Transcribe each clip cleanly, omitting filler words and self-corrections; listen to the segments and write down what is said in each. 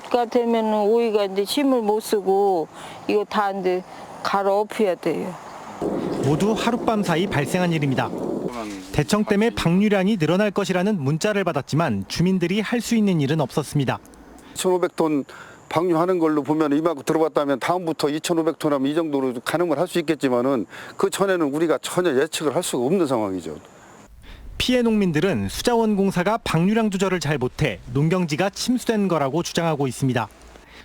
가 되면은 오이가 이제 힘을 못 쓰고 이거 다 이제 갈아엎어야 돼요. 모두 하룻밤 사이 발생한 일입니다. 대청 때문에 방류량이 늘어날 것이라는 문자를 받았지만 주민들이 할 수 있는 일은 없었습니다. 2,500톤 방류하는 걸로 보면 이만큼 들어갔다면 다음부터 2,500톤 하면 이 정도로 가늠을 할 수 있겠지만은 그 전에는 우리가 전혀 예측을 할 수가 없는 상황이죠. 피해 농민들은 수자원공사가 방류량 조절을 잘 못해 농경지가 침수된 거라고 주장하고 있습니다.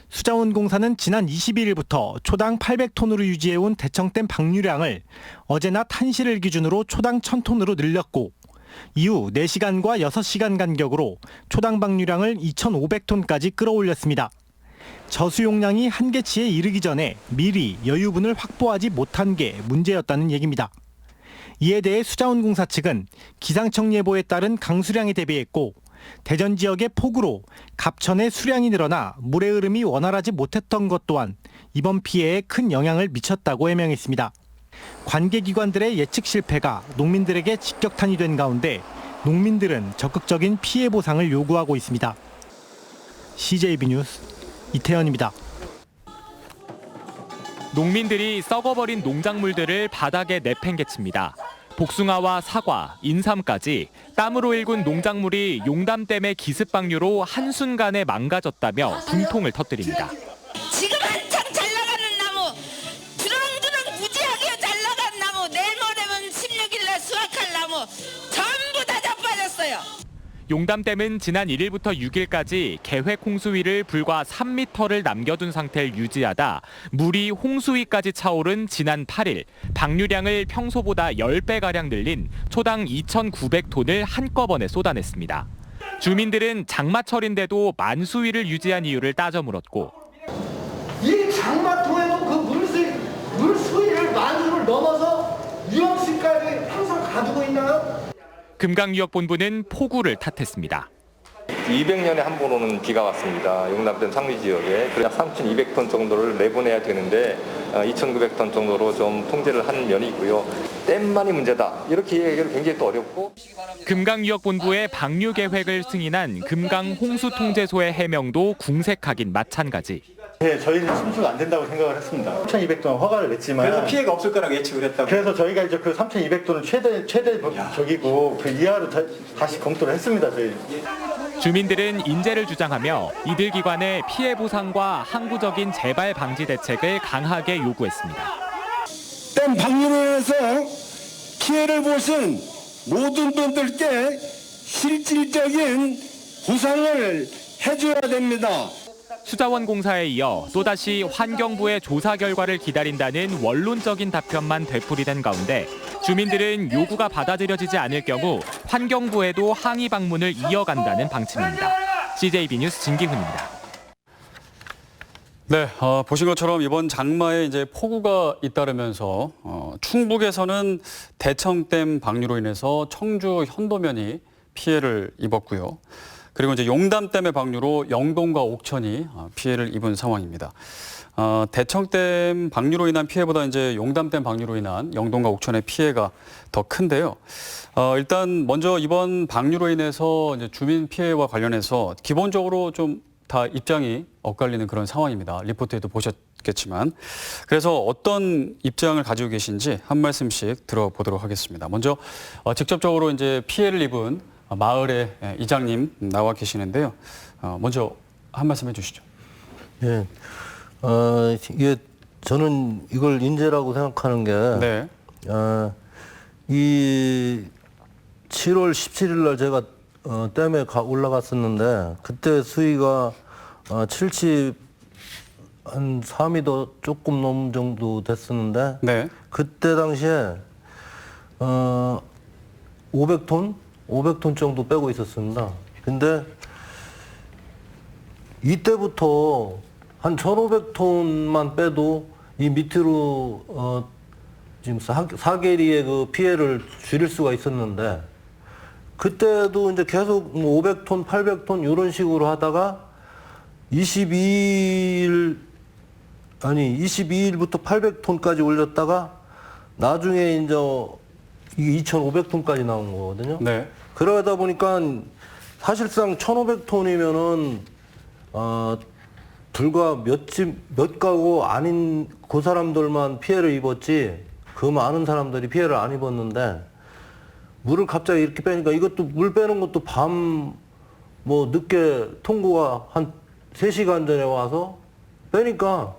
수자원공사는 지난 22일부터 초당 800톤으로 유지해온 대청댐 방류량을 어제 낮 1시를 기준으로 초당 1000톤으로 늘렸고 이후 4시간과 6시간 간격으로 초당 방류량을 2,500톤까지 끌어올렸습니다. 저수용량이 한계치에 이르기 전에 미리 여유분을 확보하지 못한 게 문제였다는 얘기입니다. 이에 대해 수자원공사 측은 기상청 예보에 따른 강수량에 대비했고 대전 지역의 폭우로 갑천의 수량이 늘어나 물의 흐름이 원활하지 못했던 것 또한 이번 피해에 큰 영향을 미쳤다고 해명했습니다. 관계기관들의 예측 실패가 농민들에게 직격탄이 된 가운데 농민들은 적극적인 피해 보상을 요구하고 있습니다. CJB 뉴스 이태현입니다. 농민들이 썩어버린 농작물들을 바닥에 내팽개칩니다. 복숭아와 사과, 인삼까지 땀으로 일군 농작물이 용담댐의 기습방류로 한순간에 망가졌다며 분통을 터뜨립니다. 지금 한창 잘 나가는 나무, 주렁주렁 무지하게 잘 나간 나무, 내일 모레면 16일 날 수확할 나무 전부 다 자빠졌어요. 용담댐은 지난 1일부터 6일까지 계획 홍수위를 불과 3m를 남겨둔 상태를 유지하다 물이 홍수위까지 차오른 지난 8일 방류량을 평소보다 10배가량 늘린 초당 2,900톤을 한꺼번에 쏟아냈습니다. 주민들은 장마철인데도 만수위를 유지한 이유를 따져 물었고 이 장마통에도 그 물수위를 만수를 넘어서 유형수까지 항상 가지고 있나요? 금강유역본부는 폭우를 탓했습니다. 200년에 한 번 오는 비가 왔습니다. 용담댐 상류 지역에. 약 3,200톤 정도를 내보내야 되는데 2,900톤 정도로 좀 통제를 한 면이 있고요. 댐만이 문제다. 이렇게 얘기하기는 굉장히 또 어렵고. 금강유역본부의 방류 계획을 승인한 금강홍수통제소의 해명도 궁색하긴 마찬가지. 네, 저희는 침수가 안 된다고 생각을 했습니다. 3,200톤 허가를 냈지만 그래서 피해가 없을 거라고 예측을 했다고. 그래서 저희가 이제 그 3,200톤은 최대 적이고 그 이하로 다시 검토를 했습니다. 저희. 주민들은 인재를 주장하며 이들 기관에 피해 보상과 항구적인 재발 방지 대책을 강하게 요구했습니다. 댐 방류로 인해서 피해를 보신 모든 분들께 실질적인 보상을 해줘야 됩니다. 수자원공사에 이어 또다시 환경부의 조사 결과를 기다린다는 원론적인 답변만 되풀이된 가운데 주민들은 요구가 받아들여지지 않을 경우 환경부에도 항의 방문을 이어간다는 방침입니다. CJB 뉴스 진기훈입니다. 네, 보신 것처럼 이번 장마에 이제 폭우가 잇따르면서 충북에서는 대청댐 방류로 인해서 청주 현도면이 피해를 입었고요. 그리고 이제 용담댐의 방류로 영동과 옥천이 피해를 입은 상황입니다. 대청댐 방류로 인한 피해보다 이제 용담댐 방류로 인한 영동과 옥천의 피해가 더 큰데요. 일단 먼저 이번 방류로 인해서 이제 주민 피해와 관련해서 기본적으로 좀 다 입장이 엇갈리는 그런 상황입니다. 리포트에도 보셨겠지만. 그래서 어떤 입장을 가지고 계신지 한 말씀씩 들어보도록 하겠습니다. 먼저 직접적으로 이제 피해를 입은 마을의 이장님 나와 계시는데요. 먼저 한 말씀 해주시죠. 예, 이게 저는 이걸 인재라고 생각하는 게, 네. 이 7월 17일 날 제가 댐에 올라갔었는데 그때 수위가 70 한 3m 조금 넘은 정도 됐었는데, 네. 그때 당시에 500톤 정도 빼고 있었습니다. 근데 이때부터 한 1,500톤만 빼도 이 밑으로 지금 사계리의 그 피해를 줄일 수가 있었는데, 그때도 이제 계속 500톤, 800톤 이런 식으로 하다가 22일부터 800톤까지 올렸다가 나중에 이제 이게 2,500톤까지 나온 거거든요. 네. 그러다 보니까 사실상 1,500톤이면은 불과 몇 가구 아닌 그 사람들만 피해를 입었지 그 많은 사람들이 피해를 안 입었는데 물을 갑자기 이렇게 빼니까 이것도 물 빼는 것도 밤 뭐 늦게 통구가 한 3시간 전에 와서 빼니까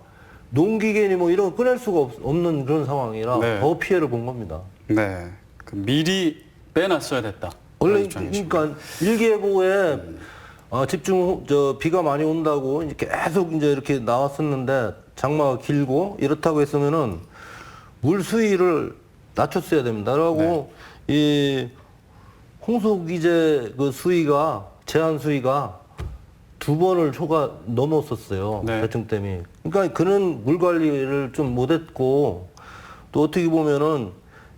농기계니 뭐 이런 거 꺼낼 수가 없는 그런 상황이라 네. 더 피해를 본 겁니다. 네. 그 미리 빼놨어야 됐다. 원래 그러니까 일기예보에 비가 많이 온다고 이제 계속 이제 이렇게 나왔었는데 장마가 길고 이렇다고 했으면은 물 수위를 낮췄어야 됩니다. 그리고 이 홍수 기재 그 수위가 제한 수위가 2번을 넘었었어요. 대청댐이. 그러니까 그런 물 관리를 좀 못했고 또 어떻게 보면은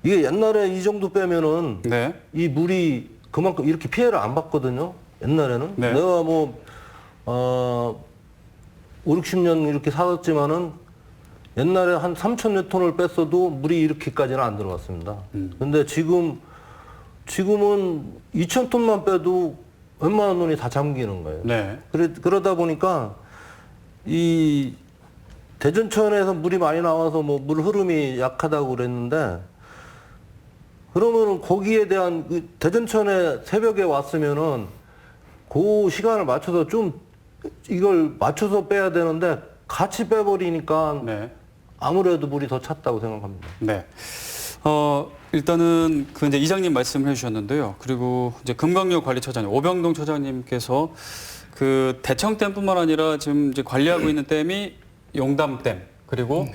이게 옛날에 이 정도 빼면은 이 물이 그만큼 이렇게 피해를 안 받거든요. 옛날에는 내가 뭐 5, 60년 이렇게 살았지만은 옛날에 한 3,000톤을 뺐어도 물이 이렇게까지는 안 들어갔습니다. 근데 지금은 2,000톤만 빼도 웬만한 돈이 다 잠기는 거예요. 그러다 보니까 이 대전천에서 물이 많이 나와서 뭐 물 흐름이 약하다고 그랬는데 그러면은 거기에 대한 그 대전천에 새벽에 왔으면은 그 시간을 맞춰서 좀 이걸 맞춰서 빼야 되는데 같이 빼버리니까 아무래도 물이 더 찼다고 생각합니다. 네. 일단은 그 이제 이장님 말씀을 해주셨는데요. 그리고 이제 금강역 관리처장 오병동 처장님께서 그 대청댐뿐만 아니라 지금 이제 관리하고 있는 댐이 용담댐 그리고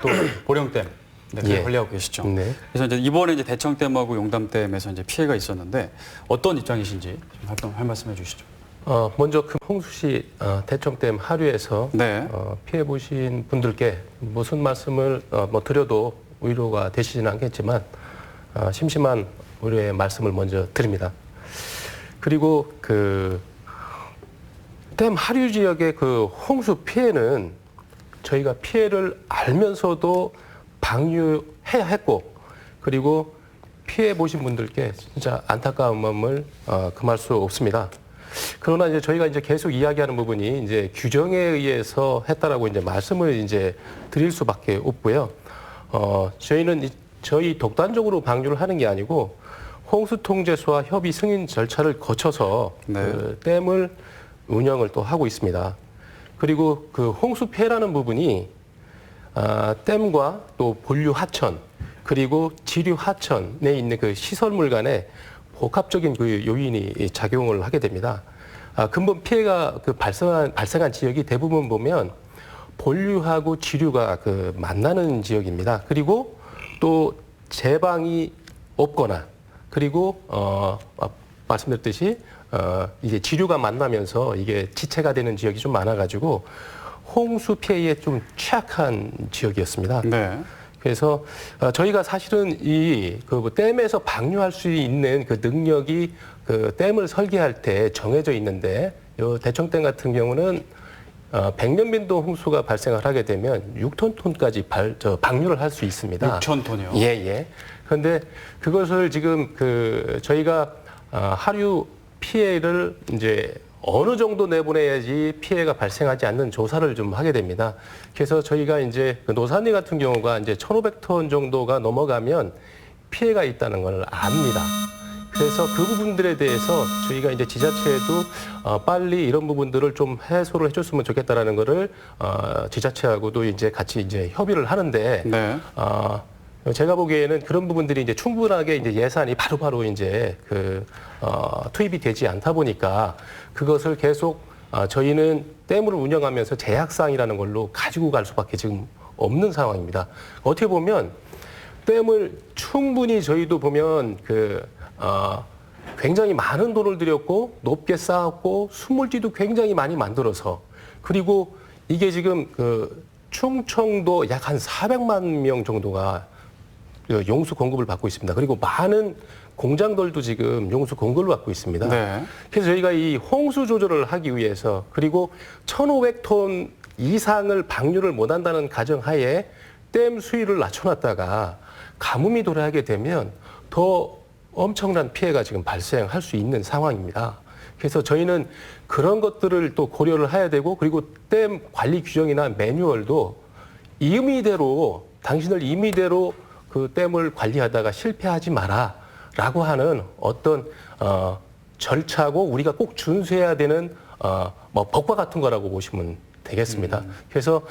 또 보령댐 관리하고 계시죠. 그래서 이제 이번에 이제 대청댐하고 용담댐에서 이제 피해가 있었는데 어떤 입장이신지 좀 할 말씀해 주시죠. 먼저 그 홍수시 대청댐 하류에서 피해 보신 분들께 무슨 말씀을 드려도 위로가 되시지는 않겠지만 심심한 우려의 말씀을 먼저 드립니다. 그리고 그 댐 하류 지역의 그 홍수 피해는 저희가 피해를 알면서도 방류해야 했고 그리고 피해 보신 분들께 진짜 안타까운 마음을 금할 수 없습니다. 그러나 이제 저희가 이제 계속 이야기하는 부분이 이제 규정에 의해서 했다라고 이제 말씀을 이제 드릴 수밖에 없고요. 저희는 저희 독단적으로 방류를 하는 게 아니고 홍수통제소와 협의 승인 절차를 거쳐서 그 댐을 운영을 또 하고 있습니다. 그리고 그 홍수 피해라는 부분이 댐과 또 본류 하천 그리고 지류 하천에 있는 그 시설물 간에 복합적인 그 요인이 작용을 하게 됩니다. 근본 피해가 그 발생한 지역이 대부분 보면 본류하고 지류가 그 만나는 지역입니다. 그리고 또 제방이 없거나 그리고 말씀드렸듯이 이게 지류가 만나면서 이게 지체가 되는 지역이 좀 많아가지고 홍수 피해에 좀 취약한 지역이었습니다. 그래서 저희가 사실은 이 그 댐에서 방류할 수 있는 그 능력이 그 댐을 설계할 때 정해져 있는데 요 대청댐 같은 경우는 100년빈도 홍수가 발생을 하게 되면 6톤까지 방류를 할 수 있습니다. 6,000톤이요? 예. 그런데 그것을 지금 그 저희가 하류 피해를 이제 어느 정도 내보내야지 피해가 발생하지 않는 조사를 좀 하게 됩니다. 그래서 저희가 이제 그 노산리 같은 경우가 이제 1,500톤 정도가 넘어가면 피해가 있다는 걸 압니다. 그래서 그 부분들에 대해서 저희가 이제 지자체에도 빨리 이런 부분들을 좀 해소를 해줬으면 좋겠다라는 거를 지자체하고도 이제 같이 이제 협의를 하는데 제가 보기에는 그런 부분들이 이제 충분하게 이제 예산이 바로바로 이제 투입이 되지 않다 보니까 그것을 계속 저희는 댐을 운영하면서 제약사항이라는 걸로 가지고 갈 수밖에 지금 없는 상황입니다. 어떻게 보면 댐을 충분히 저희도 보면 굉장히 많은 돈을 들였고 높게 쌓았고 수물지도 굉장히 많이 만들어서 그리고 이게 지금 충청도 약 한 400만 명 정도가 용수 공급을 받고 있습니다. 그리고 많은 공장들도 지금 용수 공급을 받고 있습니다. 그래서 저희가 이 홍수 조절을 하기 위해서 그리고 1,500톤 이상을 방류를 못한다는 가정하에 댐 수위를 낮춰놨다가 가뭄이 도래하게 되면 더 엄청난 피해가 지금 발생할 수 있는 상황입니다. 그래서 저희는 그런 것들을 또 고려를 해야 되고, 그리고 댐 관리 규정이나 매뉴얼도 임의대로, 당신들 임의대로 그 댐을 관리하다가 실패하지 마라라고 하는 어떤 절차고 우리가 꼭 준수해야 되는 뭐 법과 같은 거라고 보시면 되겠습니다. 그래서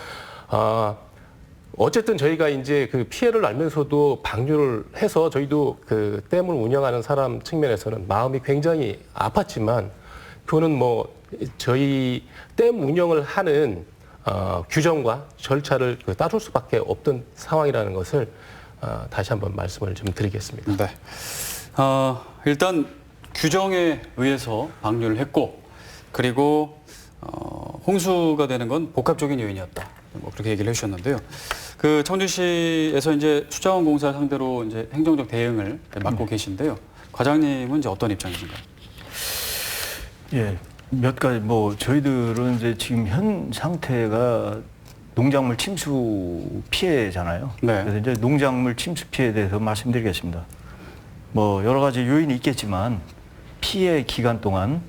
어쨌든 저희가 이제 그 피해를 알면서도 방류를 해서 저희도 그 댐을 운영하는 사람 측면에서는 마음이 굉장히 아팠지만, 그거는 뭐 저희 댐 운영을 하는 규정과 절차를 따를 수밖에 없던 상황이라는 것을 다시 한번 말씀을 좀 드리겠습니다. 네. 일단 규정에 의해서 방류를 했고, 그리고 홍수가 되는 건 복합적인 요인이었다. 뭐 그렇게 얘기를 해주셨는데요. 그 청주시에서 이제 수자원공사 상대로 이제 행정적 대응을 맡고 계신데요. 과장님은 이제 어떤 입장이신가요? 예, 몇 가지 뭐 저희들은 이제 지금 현 상태가 농작물 침수 피해잖아요. 네. 그래서 이제 농작물 침수 피해에 대해서 말씀드리겠습니다. 뭐 여러 가지 요인이 있겠지만 피해 기간 동안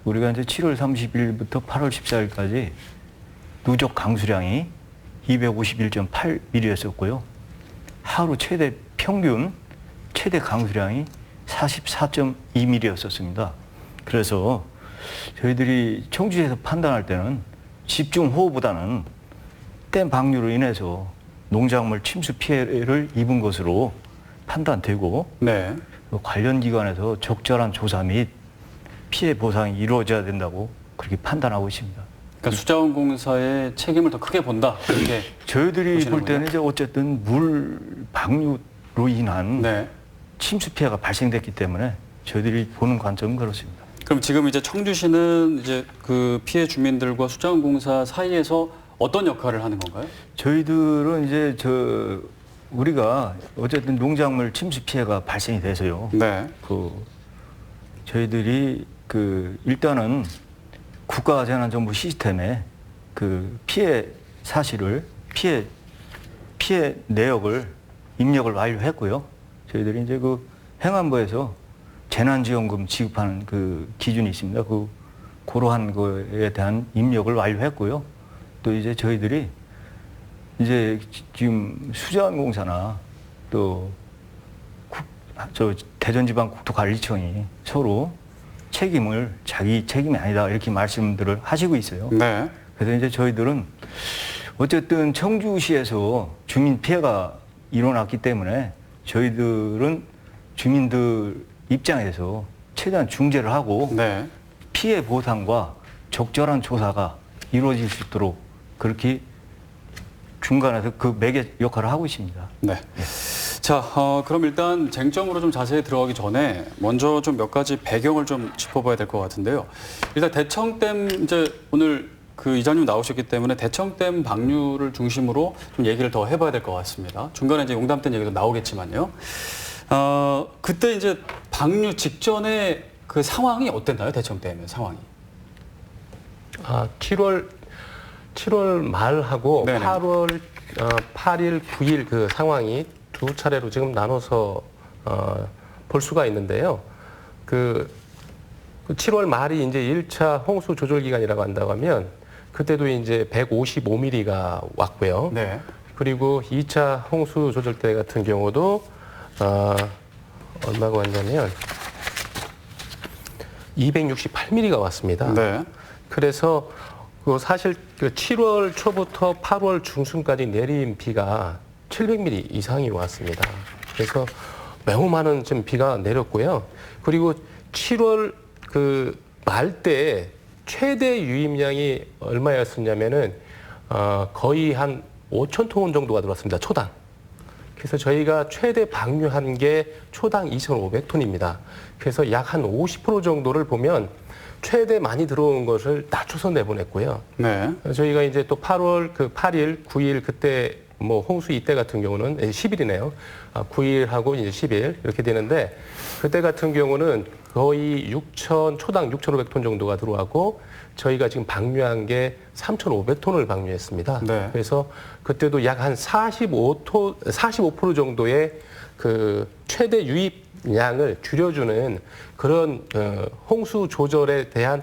우리가 이제 7월 30일부터 8월 14일까지 누적 강수량이 251.8mm였었고요. 하루 최대 평균 최대 강수량이 44.2mm였었습니다. 그래서 저희들이 청주시에서 판단할 때는 집중호우보다는 댐 방류로 인해서 농작물 침수 피해를 입은 것으로 판단되고, 네. 관련 기관에서 적절한 조사 및 피해 보상이 이루어져야 된다고 그렇게 판단하고 있습니다. 그러니까 수자원공사의 책임을 더 크게 본다. 이렇게 저희들이 볼 때는 이제 어쨌든 물 방류로 인한 네. 침수 피해가 발생됐기 때문에 저희들이 보는 관점은 그렇습니다. 그럼 지금 이제 청주시는 이제 그 피해 주민들과 수자원공사 사이에서 어떤 역할을 하는 건가요? 저희들은 이제 우리가 어쨌든 농작물 침수 피해가 발생이 돼서요. 네. 저희들이 일단은 국가재난정보 시스템에 피해 사실을 피해 내역을 입력을 완료했고요. 저희들이 이제 행안부에서 재난지원금 지급하는 기준이 있습니다. 그러한 거에 대한 입력을 완료했고요. 또 이제 저희들이 이제 지금 수자원공사나 또 대전지방국토관리청이 서로 책임을 자기 책임이 아니다 이렇게 말씀들을 하시고 있어요. 네. 그래서 이제 저희들은 어쨌든 청주시에서 주민 피해가 일어났기 때문에 저희들은 주민들 입장에서 최대한 중재를 하고 네. 피해 보상과 적절한 조사가 이루어질 수 있도록 그렇게 중간에서 매개 역할을 하고 있습니다. 네. 자, 그럼 일단 쟁점으로 좀 자세히 들어가기 전에 먼저 좀 몇 가지 배경을 좀 짚어봐야 될 것 같은데요. 일단 대청댐 이제 오늘 이장님 나오셨기 때문에 대청댐 방류를 중심으로 좀 얘기를 더 해봐야 될 것 같습니다. 중간에 이제 용담댐 얘기도 나오겠지만요. 그때 이제 방류 직전에 그 상황이 어땠나요? 대청댐의 상황이? 7월 말하고 네네. 8월 8일, 9일 그 상황이 두 차례로 지금 나눠서 볼 수가 있는데요. 7월 말이 이제 1차 홍수 조절 기간이라고 한다고 하면 그때도 이제 155mm가 왔고요. 네. 그리고 2차 홍수 조절 때 같은 경우도 얼마가 왔냐면 268mm가 왔습니다. 네. 그래서 사실 7월 초부터 8월 중순까지 내린 비가 700mm 이상이 왔습니다. 그래서 매우 많은 좀 비가 내렸고요. 그리고 7월 말 때 최대 유입량이 얼마였었냐면은 거의 한 5,000톤 정도가 들어왔습니다. 초당. 그래서 저희가 최대 방류한 게 초당 2,500톤입니다. 그래서 약 한 50% 정도를 보면 최대 많이 들어온 것을 낮춰서 내보냈고요. 네. 저희가 이제 또 8월 8일, 9일 그때 뭐 홍수 이때 같은 경우는 10일이네요. 9일하고 이제 10일 이렇게 되는데 그때 같은 경우는 거의 초당 6,500톤 정도가 들어왔고 저희가 지금 방류한 게 3,500톤을 방류했습니다. 네. 그래서 그때도 약 한 45% 정도의 최대 유입 양을 줄여주는 그런 홍수 조절에 대한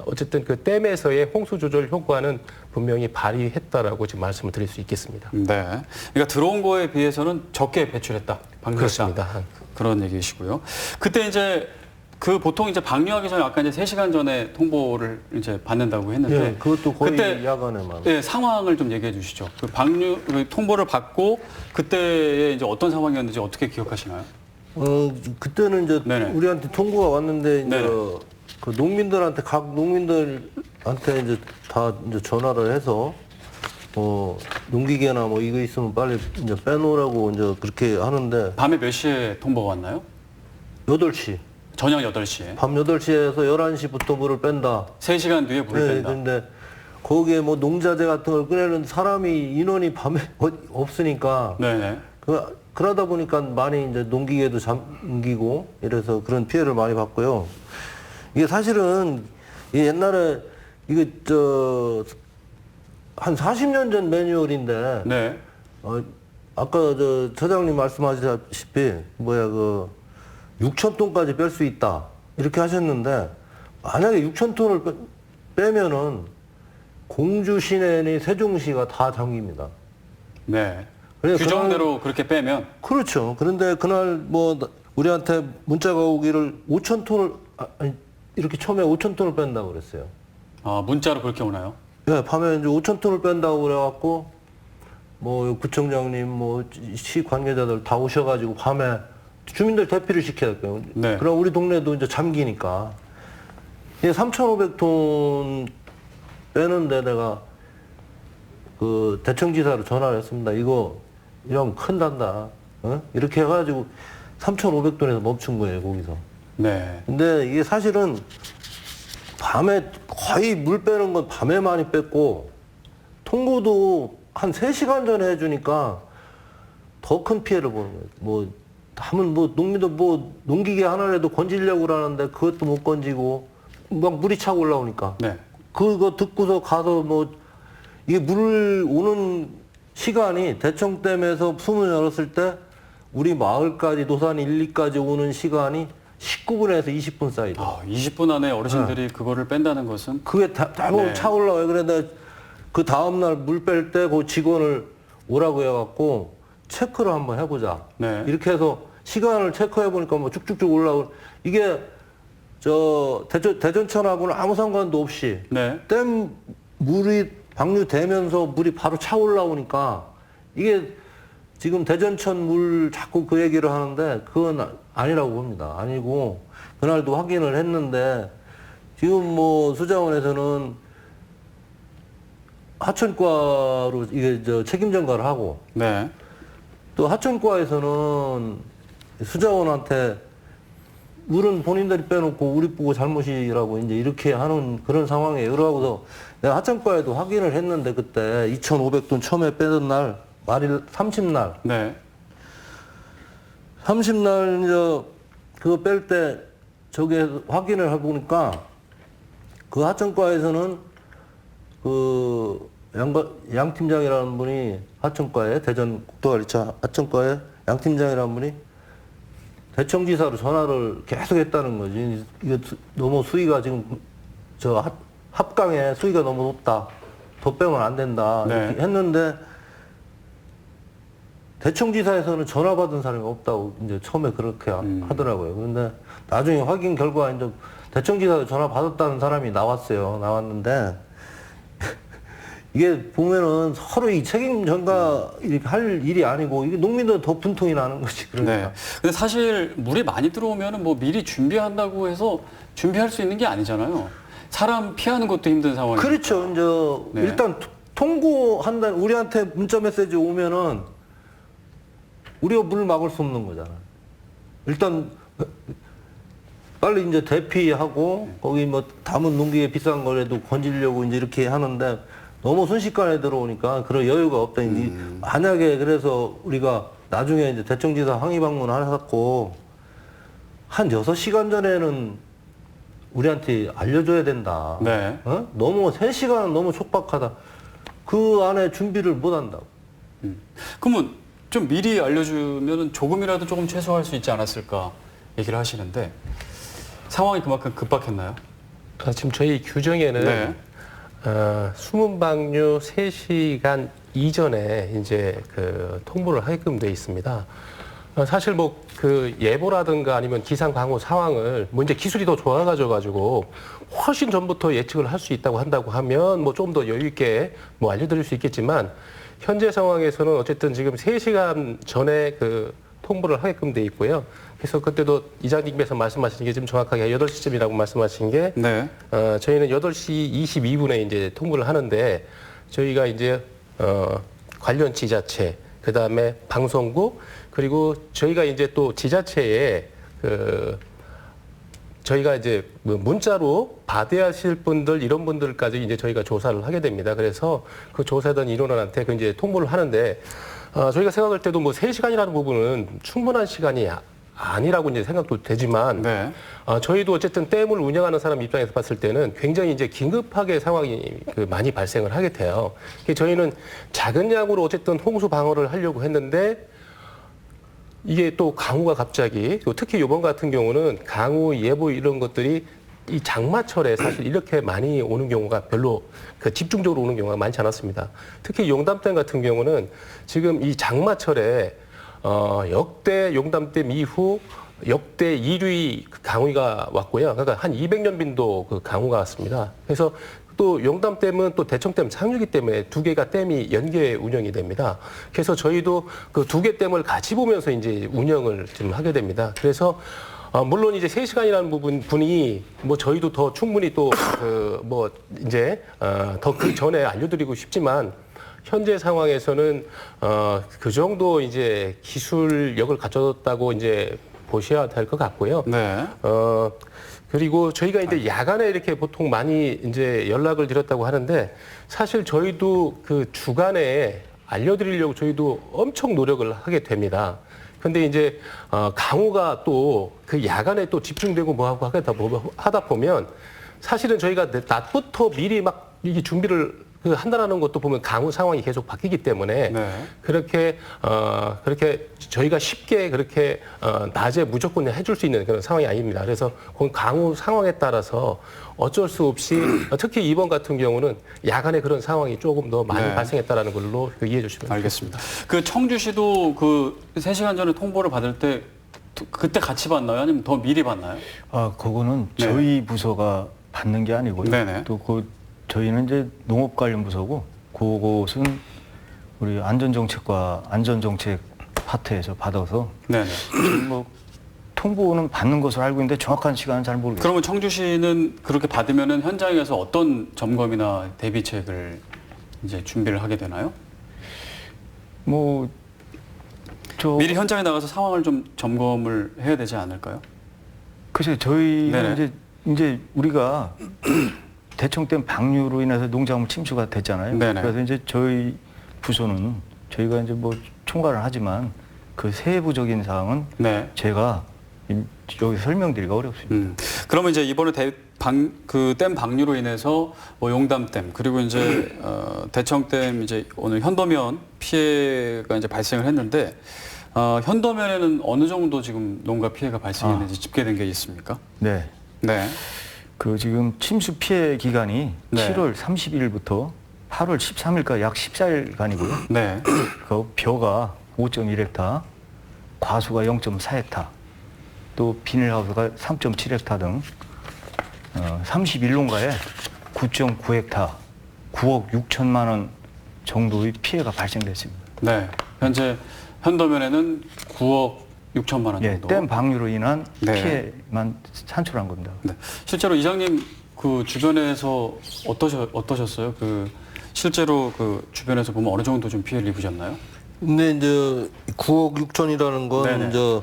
어쨌든 그 댐에서의 홍수 조절 효과는 분명히 발휘했다라고 지금 말씀을 드릴 수 있겠습니다. 네. 그러니까 들어온 거에 비해서는 적게 배출했다. 그렇습니다. 그런 얘기이시고요. 그때 이제 그 보통 이제 방류하기 전에 아까 이제 3시간 전에 통보를 이제 받는다고 했는데 예, 그것도 거의 그때 야간에만. 예, 상황을 좀 얘기해 주시죠. 그 방류 그 통보를 받고 그때에 이제 어떤 상황이었는지 어떻게 기억하시나요? 그때는 이제 네네. 우리한테 통보가 왔는데 이제 네네. 그 농민들한테 각 농민들한테 이제 다 이제 전화를 해서 농기계나 뭐 이거 있으면 빨리 이제 빼놓으라고 이제 그렇게 하는데 밤에 몇 시에 통보가 왔나요? 8시. 저녁 8시에. 밤 8시에서 11시부터 물을 뺀다. 3시간 뒤에 물을 네, 뺀다. 근데 거기에 뭐 농자재 같은 걸 꺼내는 사람이 인원이 밤에 없으니까 네네. 그러다 보니까 많이 이제 농기계도 잠기고 이래서 그런 피해를 많이 봤고요. 이게 사실은 이게 옛날에 이게 한 40년 전 매뉴얼인데 네. 아까 처장님 말씀하셨다시피 6,000톤까지 뺄 수 있다 이렇게 하셨는데 만약에 6,000톤을 빼면은 공주 시내니 세종시가 다 잠깁니다. 네. 그러니까 규정대로 그렇게 빼면 그렇죠. 그런데 그날 뭐 우리한테 문자가 오기를 5,000톤을 이렇게 처음에 5,000톤을 뺀다고 그랬어요. 아, 문자로 그렇게 오나요? 네, 밤에 이제 5,000톤을 뺀다고 그래갖고 뭐 구청장님 뭐 시 관계자들 다 오셔가지고 밤에 주민들 대피를 시켜야 돼요. 네. 그럼 우리 동네도 이제 잠기니까 3,500톤 빼는데 내가 그 대청지사로 전화를 했습니다. 이거 이러면 큰단다. 이렇게 해가지고 3,500톤에서 멈춘 거예요, 거기서. 네. 근데 이게 사실은 밤에 거의 물 빼는 건 밤에 많이 뺐고 통보도 한 3시간 전에 해주니까 더 큰 피해를 보는 거예요. 뭐 하면 뭐 농민들 뭐 농기계 하나라도 건지려고 그러는데 그것도 못 건지고 막 물이 차고 올라오니까. 네. 그거 듣고서 가서 뭐 이게 물 오는 시간이 대청댐에서 수문 열었을 때 우리 마을까지 노산 1, 2까지 오는 시간이 19분에서 20분 사이다. 아, 20분 안에 어르신들이 그거를 뺀다는 것은 그게 대부분 네. 차 올라와요. 그런데 그 다음날 물 뺄 때 그 직원을 오라고 해갖고 체크를 한번 해보자. 네. 이렇게 해서 시간을 체크해보니까 뭐 쭉쭉쭉 올라오고 이게 대전천하고는 아무 상관도 없이 네. 댐 물이 방류되면서 물이 바로 차 올라오니까 이게 지금 대전천 물 자꾸 그 얘기를 하는데 그건 아니라고 봅니다. 아니고 그날도 확인을 했는데 지금 뭐 수자원에서는 하천과로 이게 책임 전가를 하고 네. 또 하천과에서는 수자원한테 물은 본인들이 빼놓고 우리 보고 잘못이라고 이제 이렇게 하는 그런 상황이에요. 그러고서 내가 하천과에도 확인을 했는데 그때 2,500톤 처음에 빼던 날 말일 30날. 네. 30날 이제 그거 뺄 때 저게 확인을 해보니까 그 하천과에서는 그 양 팀장이라는 분이 하천과에 대전 국도관리차 하천과에 양 팀장이라는 분이 대청지사로 전화를 계속 했다는 거지. 이거 너무 수위가 지금 합강에 수위가 너무 높다. 더 빼면 안 된다. 네. 이렇게 했는데 대청지사에서는 전화 받은 사람이 없다고 이제 처음에 그렇게 하더라고요. 그런데 나중에 확인 결과 이제 대청지사에 전화 받았다는 사람이 나왔어요. 나왔는데 이게 보면은 서로 이 책임 전가 이렇게 할 일이 아니고 이게 농민들은 더 분통이 나는 거지. 그러니까. 네. 근데 사실 물이 많이 들어오면은 뭐 미리 준비한다고 해서 준비할 수 있는 게 아니잖아요. 사람 피하는 것도 힘든 상황이니까. 그렇죠. 이제 네. 일단 통보한다 우리한테 문자 메시지 오면은 우리가 물을 막을 수 없는 거잖아. 일단 빨리 이제 대피하고 거기 뭐 담은 농기계 비싼 거라도 건지려고 이제 이렇게 하는데 너무 순식간에 들어오니까 그런 여유가 없다. 만약에 그래서 우리가 나중에 이제 대청지사 항의 방문을 하셨고 한 6시간 전에는 우리한테 알려줘야 된다. 네. 너무 3시간은 너무 촉박하다. 그 안에 준비를 못 한다고. 그러면 좀 미리 알려주면 조금이라도 조금 최소화할 수 있지 않았을까 얘기를 하시는데 상황이 그만큼 급박했나요? 지금 저희 규정에는 네. 숨은 방류 3시간 이전에 이제 그 통보를 하게끔 돼 있습니다. 사실 뭐 그 예보라든가 아니면 기상 강우 상황을 뭐 이제 기술이 더 좋아가지고 훨씬 전부터 예측을 할 수 있다고 한다고 하면 뭐 좀 더 여유 있게 뭐 알려드릴 수 있겠지만 현재 상황에서는 어쨌든 지금 3시간 전에 그 통보를 하게끔 돼 있고요. 그래서 그때도 이장님께서 말씀하신 게 지금 정확하게 8시쯤이라고 말씀하신 게 네. 저희는 8시 22분에 이제 통보를 하는데 저희가 이제 관련 지자체, 그다음에 방송국, 그리고 저희가 이제 또 지자체에 저희가 이제 문자로 받아야 하실 분들 이런 분들까지 이제 저희가 조사를 하게 됩니다. 그래서 그 조사하던 인원한테 그 이제 통보를 하는데 저희가 생각할 때도 뭐 3시간이라는 부분은 충분한 시간이 아니라고 이제 생각도 되지만 네. 저희도 어쨌든 댐을 운영하는 사람 입장에서 봤을 때는 굉장히 이제 긴급하게 상황이 많이 발생을 하게 돼요. 저희는 작은 양으로 어쨌든 홍수 방어를 하려고 했는데 이게 또 강우가 갑자기 특히 이번 같은 경우는 강우 예보 이런 것들이 이 장마철에 사실 이렇게 많이 오는 경우가 별로 집중적으로 오는 경우가 많지 않았습니다. 특히 용담댐 같은 경우는 지금 이 장마철에 역대 용담댐 이후 역대 1위 강우가 왔고요. 그러니까 한 200년 빈도 그 강우가 왔습니다. 그래서 또 용담댐은 또 대청댐 상류기 때문에 2개가 댐이 연계 운영이 됩니다. 그래서 저희도 그 2개 댐을 같이 보면서 이제 운영을 좀 하게 됩니다. 그래서 물론 이제 3시간이라는 부분이 뭐 저희도 더 충분히 또 뭐 이제 더 그 전에 알려드리고 싶지만 현재 상황에서는 그 정도 이제 기술력을 갖췄다고 이제 보셔야 될 것 같고요. 네. 그리고 저희가 이제 야간에 이렇게 보통 많이 이제 연락을 드렸다고 하는데 사실 저희도 그 주간에 알려드리려고 저희도 엄청 노력을 하게 됩니다. 근데 이제 강우가 또 그 야간에 또 집중되고 뭐하고 하다 보면 사실은 저희가 낮부터 미리 막 이게 준비를 한다라는 것도 보면 강우 상황이 계속 바뀌기 때문에 네. 그렇게 저희가 쉽게 그렇게 낮에 무조건 해줄 수 있는 그런 상황이 아닙니다. 그래서 강우 상황에 따라서 어쩔 수 없이 특히 이번 같은 경우는 야간에 그런 상황이 조금 더 많이 네. 발생했다라는 걸로 이해해 주시면 알겠습니다. 그 청주시도 그 3시간 전에 통보를 받을 때 그때 같이 받나요? 아니면 더 미리 받나요? 그거는 네. 저희 부서가 받는 게 아니고요. 네네. 또 저희는 이제 농업 관련 부서고 그것은 우리 안전정책과 안전정책 파트에서 받아서 네네. 뭐 통보는 받는 것으로 알고 있는데 정확한 시간은 잘 모르겠어요. 그러면 청주시는 그렇게 받으면은 현장에서 어떤 점검이나 대비책을 이제 준비를 하게 되나요? 뭐 미리 현장에 나가서 상황을 좀 점검을 해야 되지 않을까요? 글쎄요, 저희는 네네. 이제 우리가 대청댐 방류로 인해서 농작물 침수가 됐잖아요. 네네. 그래서 이제 저희 부서는 저희가 이제 뭐 총괄을 하지만 그 세부적인 사항은 네. 제가 여기 설명드리기가 어렵습니다. 그러면 이제 이번에 그 댐 방류로 인해서 뭐 용담댐 그리고 이제 대청댐 이제 오늘 현도면 피해가 이제 발생을 했는데 현도면에는 어느 정도 지금 농가 피해가 발생했는지 집계된 게 있습니까? 네. 네. 그 지금 침수 피해 기간이 네. 7월 30일부터 8월 13일까지 약 14일간이고요. 네. 그 벼가 5.1헥타, 과수가 0.4헥타, 또 비닐하우스가 3.7헥타 등 31농가에 9.9헥타, 9억 6천만 원 정도의 피해가 발생됐습니다. 네. 현재 현도면에는 9억 6천만 원 정도. 예, 댐 방류로 인한 네. 피해만 산출한 겁니다. 네. 실제로 이장님 그 주변에서 어떠셨어요? 그 실제로 그 주변에서 보면 어느 정도 좀 피해를 입으셨나요? 근데 이제 9억 6천이라는 건 네네. 이제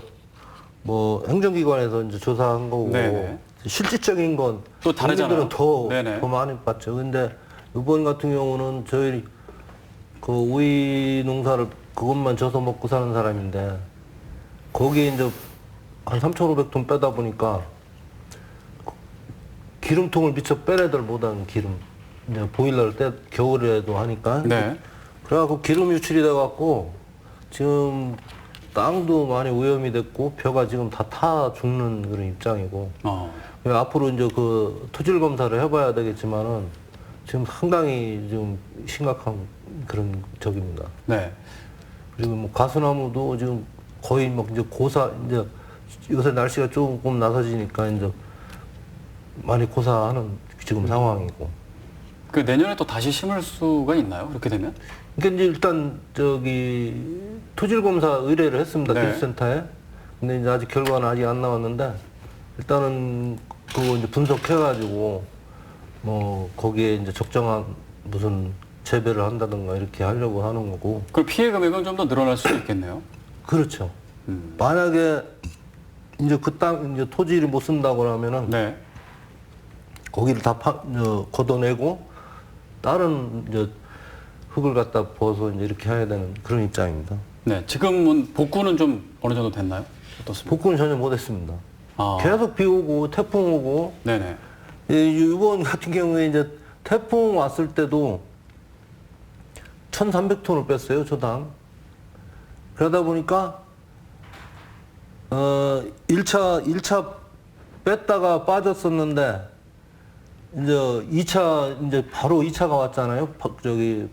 뭐 행정기관에서 이제 조사한 거고 네네. 실질적인 건 또 다르잖아요. 더 많이 봤죠. 근데 이번 같은 경우는 저희 그 오이 농사를 그것만 져서 먹고 사는 사람인데 거기에 이제 한 3,500톤 빼다 보니까 기름통을 미처 빼내들 못한 기름 이제 보일러를 겨울에도 하니까 네. 그래갖고 기름 유출이 돼갖고 지금 땅도 많이 오염이 됐고 벼가 지금 다 타 죽는 그런 입장이고 앞으로 이제 그 토질 검사를 해봐야 되겠지만은 지금 상당히 좀 심각한 그런 적입니다. 네. 그리고 뭐 가수나무도 지금 거의 막 이제 이제 요새 날씨가 조금 나서지니까 이제 많이 고사하는 지금 상황이고. 그 내년에 또 다시 심을 수가 있나요? 그렇게 되면? 그러니까 이제 일단 토질 검사 의뢰를 했습니다. 네. 기술센터에. 근데 이제 아직 결과는 아직 안 나왔는데 일단은 그거 이제 분석해가지고 뭐 거기에 이제 적정한 무슨 재배를 한다든가 이렇게 하려고 하는 거고. 그 피해 금액은 좀 더 늘어날 수도 있겠네요. 그렇죠. 만약에 이제 그 땅 이제 토지를 못 쓴다고 하면은 네. 거기를 다 걷어내고 다른 이제 흙을 갖다 부어서 이제 이렇게 해야 되는 그런 입장입니다. 네. 지금은 복구는 좀 어느 정도 됐나요? 어떻습니까? 복구는 전혀 못했습니다. 계속 비 오고 태풍 오고. 네네. 이번 같은 경우에 이제 태풍 왔을 때도 1,300톤을 뺐어요, 초당. 그러다 보니까 1차 뺐다가 빠졌었는데 이제 2차 이제 바로 2차가 왔잖아요. 8월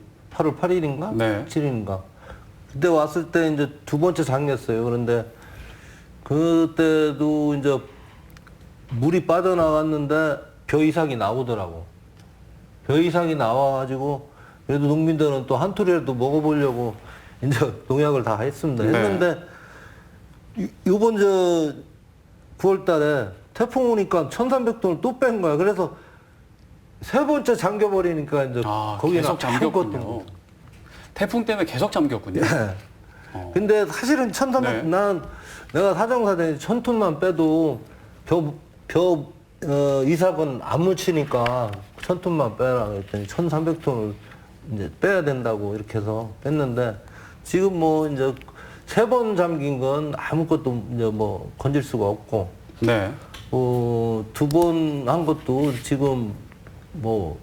8일인가? 네. 7일인가. 그때 왔을 때 이제 두 번째 장렸어요. 그런데 그때도 이제 물이 빠져나갔는데 벼 이삭이 나오더라고. 벼 이삭이 나와가지고 그래도 농민들은 또 한 투리라도 먹어보려고 이제 농약을 다 했습니다. 네. 했는데 요번 9월 달에 태풍 오니까 1,300톤을 또 뺀 거야. 그래서 세 번째 잠겨버리니까 이제 거기는 계속 잠겼군요. 태풍 때문에 계속 잠겼군요. 네. 근데 사실은 1,300, 난 내가 사정사정에 1,000톤만 빼도 이삭은 안 묻히니까 1,000톤만 빼라 그랬더니 1,300톤을 이제 빼야 된다고 이렇게 해서 뺐는데 지금 뭐 이제 3번 잠긴 건 아무것도 이제 뭐 건질 수가 없고. 네. 2번 한 것도 지금 뭐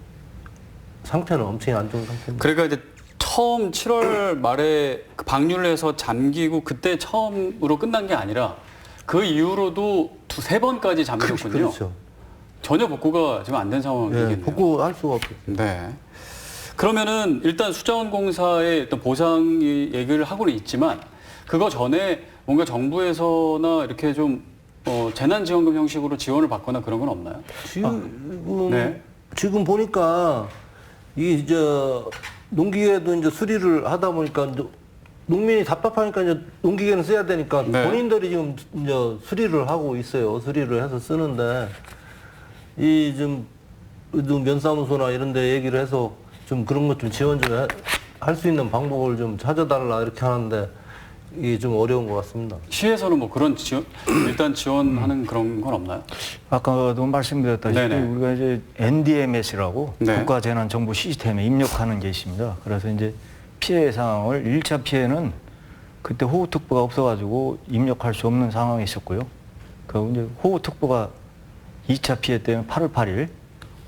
상태는 엄청 안 좋은 상태입니다. 그러니까 이제 처음 7월 말에 그 방류를 해서 잠기고 그때 처음으로 끝난 게 아니라 그 이후로도 2-3번까지 잠겼군요. 그렇죠. 전혀 복구가 지금 안 된 상황이겠네요. 네, 복구할 수가 없겠죠. 네. 그러면은 일단 수자원공사의 어떤 보상 얘기를 하고는 있지만 그거 전에 뭔가 정부에서나 이렇게 좀 재난지원금 형식으로 지원을 받거나 그런 건 없나요? 지금 보니까 농기계도 이제 수리를 하다 보니까 이제 농민이 답답하니까 이제 농기계는 써야 되니까 본인들이 지금 이제 수리를 하고 있어요. 수리를 해서 쓰는데 좀 면사무소나 이런 데 얘기를 해서 좀 그런 것 좀 지원 좀 할 수 있는 방법을 좀 찾아달라 이렇게 하는데 이게 좀 어려운 것 같습니다. 시에서는 뭐 그런 일단 지원하는 그런 건 없나요? 아까도 말씀드렸다시피 우리가 이제 NDMS라고 네. 국가재난정보 시스템에 입력하는 게 있습니다. 그래서 이제 피해 상황을 1차 피해는 그때 호우특보가 없어가지고 입력할 수 없는 상황이 있었고요. 그 이제 호우특보가 2차 피해 때는 8월 8일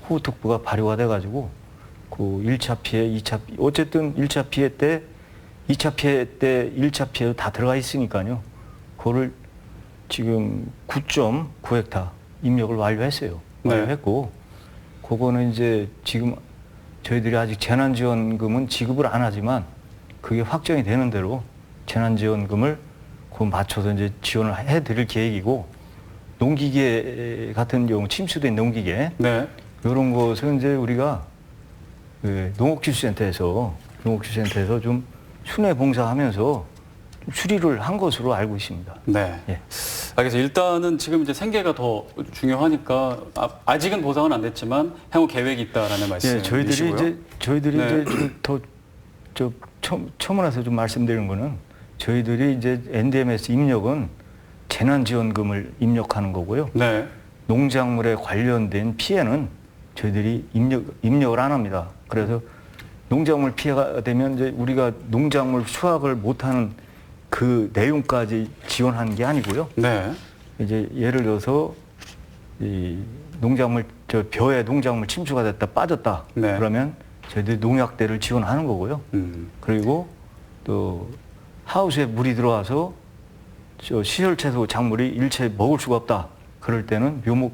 호우특보가 발효가 돼가지고 그 1차 피해, 2차 피해, 어쨌든 1차 피해 때 2차 피해 때 1차 피해도 다 들어가 있으니까요. 그거를 지금 9.9헥타 입력을 완료했어요. 완료했고 그거는 이제 지금 저희들이 아직 재난지원금은 지급을 안 하지만 그게 확정이 되는 대로 재난지원금을 그 맞춰서 이제 지원을 해드릴 계획이고 농기계 같은 경우 침수된 농기계 이런 것은 이제 우리가 그 농업기술센터에서 좀 순회 봉사하면서 수리를 한 것으로 알고 있습니다. 네. 예. 알겠습니다. 일단은 지금 이제 생계가 더 중요하니까 아직은 보상은 안 됐지만 향후 계획이 있다라는 말씀이시고요. 예, 저희들이 이제 더 첨언해서 좀 말씀드리는 거는 저희들이 이제 NDMS 입력은 재난지원금을 입력하는 거고요. 네. 농작물에 관련된 피해는 저희들이 입력을 안 합니다. 그래서 농작물 피해가 되면 이제 우리가 농작물 수확을 못하는 그 내용까지 지원하는 게 아니고요. 네. 이제 예를 들어서 이 벼에 농작물 침수가 됐다 빠졌다. 그러면 저희들이 농약대를 지원하는 거고요. 그리고 또 하우스에 물이 들어와서 저 시설채소 작물이 일체 먹을 수가 없다. 그럴 때는 묘목